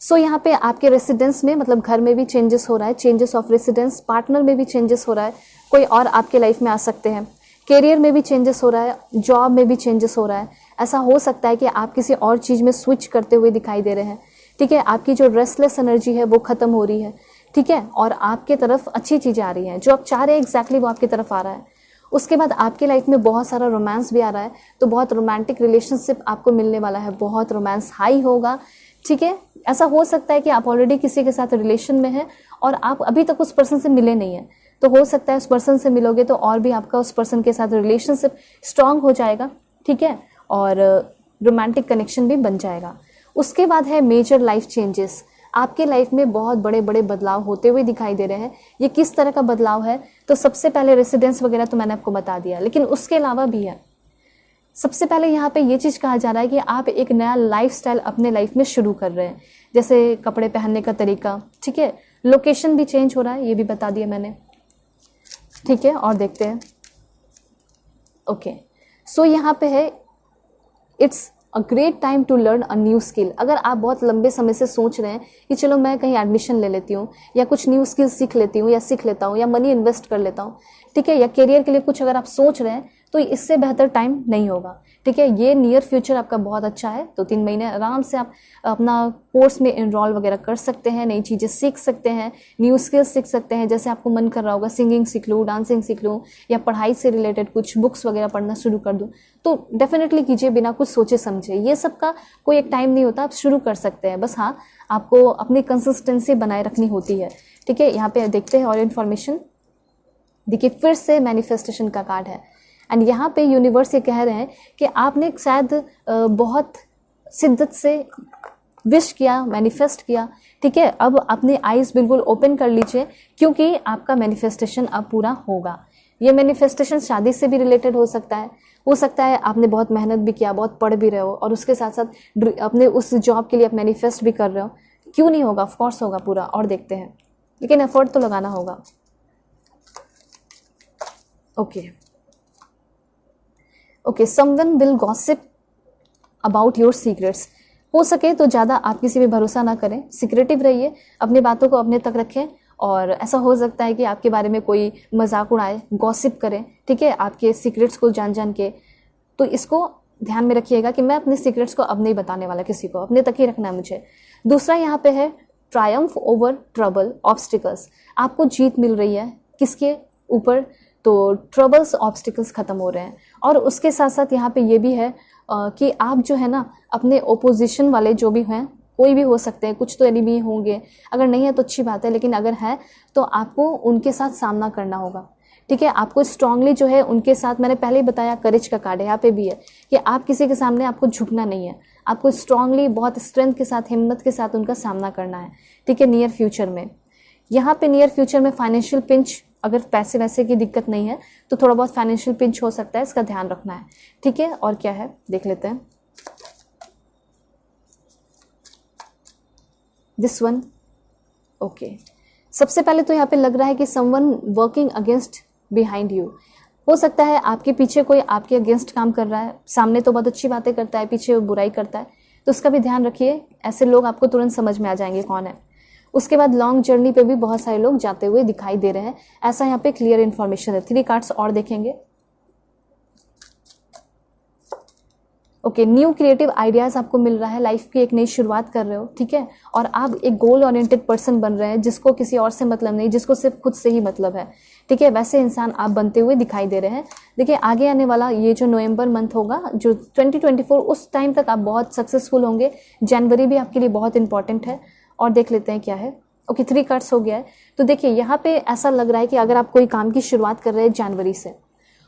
so यहाँ पे आपके रेसिडेंस में, मतलब घर में भी चेंजेस हो रहा है, चेंजेस ऑफ रेसिडेंस, पार्टनर में भी चेंजेस हो रहा है, कोई और आपके लाइफ में आ सकते हैं। करियर में भी चेंजेस हो रहा है, जॉब में भी चेंजेस हो रहा है। ऐसा हो सकता है कि आप किसी और चीज़ में स्विच करते हुए दिखाई दे रहे हैं, ठीक है। आपकी जो रेस्टलेस एनर्जी है वो ख़त्म हो रही है, ठीक है। और आपके तरफ अच्छी चीज़ें आ रही हैं, जो आप चाह रहे हैं एग्जैक्टली वो आपकी तरफ आ रहा है। उसके बाद आपकी लाइफ में बहुत सारा रोमांस भी आ रहा है, तो बहुत रोमांटिक रिलेशनशिप आपको मिलने वाला है, बहुत रोमांस हाई होगा, ठीक है। ऐसा हो सकता है कि आप ऑलरेडी किसी के साथ रिलेशन में हैं और आप अभी तक उस पर्सन से मिले नहीं हैं, तो हो सकता है उस पर्सन से मिलोगे तो और भी आपका उस पर्सन के साथ रिलेशनशिप स्ट्रांग हो जाएगा, ठीक है, और रोमांटिक कनेक्शन भी बन जाएगा। उसके बाद है मेजर लाइफ चेंजेस। आपके लाइफ में बहुत बड़े बड़े बदलाव होते हुए दिखाई दे रहे हैं। ये किस तरह का बदलाव है, तो सबसे पहले रेसिडेंस वगैरह तो मैंने आपको बता दिया, लेकिन उसके अलावा भी है। सबसे पहले यहाँ पे ये चीज़ कहा जा रहा है कि आप एक नया लाइफस्टाइल अपने लाइफ में शुरू कर रहे हैं, जैसे कपड़े पहनने का तरीका, ठीक है। लोकेशन भी चेंज हो रहा है, ये भी बता दिया मैंने, ठीक है। और देखते हैं। ओके, सो यहाँ पे है it's a great time to learn a new skill. अगर आप बहुत लंबे समय से सोच रहे हैं कि चलो मैं कहीं एडमिशन ले लेती हूँ या कुछ न्यू स्किल सीख लेती हूँ या सीख लेता हूँ या मनी इन्वेस्ट कर लेता हूँ, ठीक है, या करियर के लिए कुछ अगर आप सोच रहे हैं तो इससे बेहतर टाइम नहीं होगा, ठीक है। ये नियर फ्यूचर आपका बहुत अच्छा है। 2-3 महीने आराम से आप अपना कोर्स में इनरोल वगैरह कर सकते हैं, नई चीज़ें सीख सकते हैं, न्यू स्किल्स सीख सकते हैं। जैसे आपको मन कर रहा होगा सिंगिंग सीख लूँ, डांसिंग सीख लूँ, या पढ़ाई से रिलेटेड कुछ बुक्स वगैरह पढ़ना शुरू कर दूँ, तो डेफिनेटली कीजिए बिना कुछ सोचे समझे। ये सब का कोई एक टाइम नहीं होता, आप शुरू कर सकते हैं। बस हाँ, आपको अपनी कंसिस्टेंसी बनाए रखनी होती है, ठीक है। यहाँ पे देखते हैं और इन्फॉर्मेशन। देखिए फिर से मैनिफेस्टेशन का कार्ड है एंड यहाँ पे यूनिवर्स ये कह रहे हैं कि आपने शायद बहुत शिद्दत से विश किया, मैनिफेस्ट किया, ठीक है। अब अपनी आईज बिल्कुल ओपन कर लीजिए क्योंकि आपका मैनिफेस्टेशन अब पूरा होगा। ये मैनिफेस्टेशन शादी से भी रिलेटेड हो सकता है आपने बहुत मेहनत भी किया, बहुत पढ़ भी रहे हो और उसके साथ साथ अपने उस जॉब के लिए आप मैनिफेस्ट भी कर रहे हो, क्यों नहीं होगा, ऑफकोर्स होगा पूरा। और देखते हैं, लेकिन एफर्ट तो लगाना होगा। Okay, someone will gossip about your secrets. हो सके तो ज़्यादा आप किसी पे भरोसा ना करें, सिक्रेटिव रहिए, अपनी बातों को अपने तक रखें। और ऐसा हो सकता है कि आपके बारे में कोई मजाक उड़ाए, गॉसिप करें, ठीक है, आपके सीक्रेट्स को जान के। तो इसको ध्यान में रखिएगा कि मैं अपने सीक्रेट्स को अब नहीं बताने वाला किसी को, अपने तक ही रखना है मुझे। दूसरा यहाँ पे है ट्रायम्फ ओवर ट्रबल ऑब्स्टिकल्स। आपको जीत मिल रही है किसके ऊपर, तो ट्रबल्स ऑब्स्टिकल्स ख़त्म हो रहे हैं। और उसके साथ साथ यहाँ पे ये भी है कि आप जो है ना अपने ओपोजिशन वाले जो भी हैं, कोई भी हो सकते हैं, कुछ तो एनिमी होंगे, अगर नहीं है तो अच्छी बात है, लेकिन अगर है तो आपको उनके साथ सामना करना होगा, ठीक है। आपको स्ट्रांगली जो है उनके साथ, मैंने पहले ही बताया करेज का कार्ड है, यहाँ पे भी है कि आप किसी के सामने आपको झुकना नहीं है, आपको स्ट्रांगली बहुत स्ट्रेंथ के साथ, हिम्मत के साथ उनका सामना करना है, ठीक है, नियर फ्यूचर में। यहाँ पे नियर फ्यूचर में फाइनेंशियल पिंच, अगर पैसे वैसे की दिक्कत नहीं है तो थोड़ा बहुत फाइनेंशियल पिंच हो सकता है, इसका ध्यान रखना है, ठीक है। और क्या है देख लेते हैं, दिस वन। ओके, सबसे पहले तो यहाँ पे लग रहा है कि someone working against behind you. हो सकता है आपके पीछे कोई आपके अगेंस्ट काम कर रहा है, सामने तो बहुत अच्छी बातें करता है, पीछे वो बुराई करता है, तो उसका भी ध्यान रखिए, ऐसे लोग आपको तुरंत समझ में आ जाएंगे कौन है। उसके बाद लॉन्ग जर्नी पे भी बहुत सारे लोग जाते हुए दिखाई दे रहे हैं, ऐसा यहाँ पे क्लियर इन्फॉर्मेशन है। 3 कार्ड्स और देखेंगे। ओके, न्यू क्रिएटिव आइडियाज आपको मिल रहा है, लाइफ की एक नई शुरुआत कर रहे हो, ठीक है। और आप एक गोल ओरिएंटेड पर्सन बन रहे हैं, जिसको किसी और से मतलब नहीं, जिसको सिर्फ खुद से ही मतलब है, ठीक है। वैसे इंसान आप बनते हुए दिखाई दे रहे हैं। देखिए आगे आने वाला ये जो नवंबर मंथ होगा, जो 2024, उस टाइम तक आप बहुत सक्सेसफुल होंगे। जनवरी भी आपके लिए बहुत इंपॉर्टेंट है। और देख लेते हैं क्या है। ओके, 3 कार्ड्स हो गया है। तो देखिए यहाँ पे ऐसा लग रहा है कि अगर आप कोई काम की शुरुआत कर रहे हैं जनवरी से,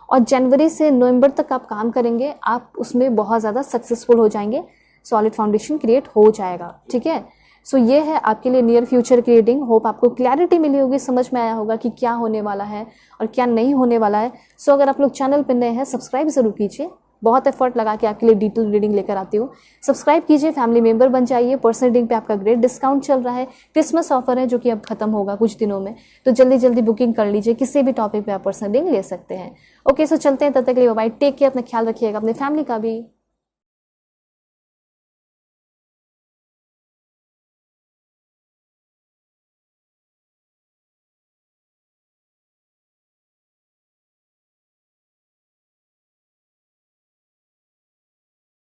और जनवरी से नवंबर तक आप काम करेंगे, आप उसमें बहुत ज़्यादा सक्सेसफुल हो जाएंगे, सॉलिड फाउंडेशन क्रिएट हो जाएगा, ठीक है। सो ये है आपके लिए नियर फ्यूचर की रीडिंग। होप आपको क्लैरिटी मिली होगी, समझ में आया होगा कि क्या होने वाला है और क्या नहीं होने वाला है। सो अगर आप लोग चैनल पर नए हैं, सब्सक्राइब जरूर कीजिए। बहुत एफर्ट लगा के आपके लिए डिटेल रीडिंग लेकर आती हूँ। सब्सक्राइब कीजिए, फैमिली मेंबर बन जाइए। पर्सनल रीडिंग पे आपका ग्रेट डिस्काउंट चल रहा है, क्रिसमस ऑफर है जो कि अब खत्म होगा कुछ दिनों में, तो जल्दी जल्दी बुकिंग कर लीजिए। किसी भी टॉपिक पे आप पर्सनल रीडिंग ले सकते हैं। ओके, सो चलते हैं, तब तक के लिए बाय, टेक केयर, अपना ख्याल रखिएगा, अपने फैमिली का भी।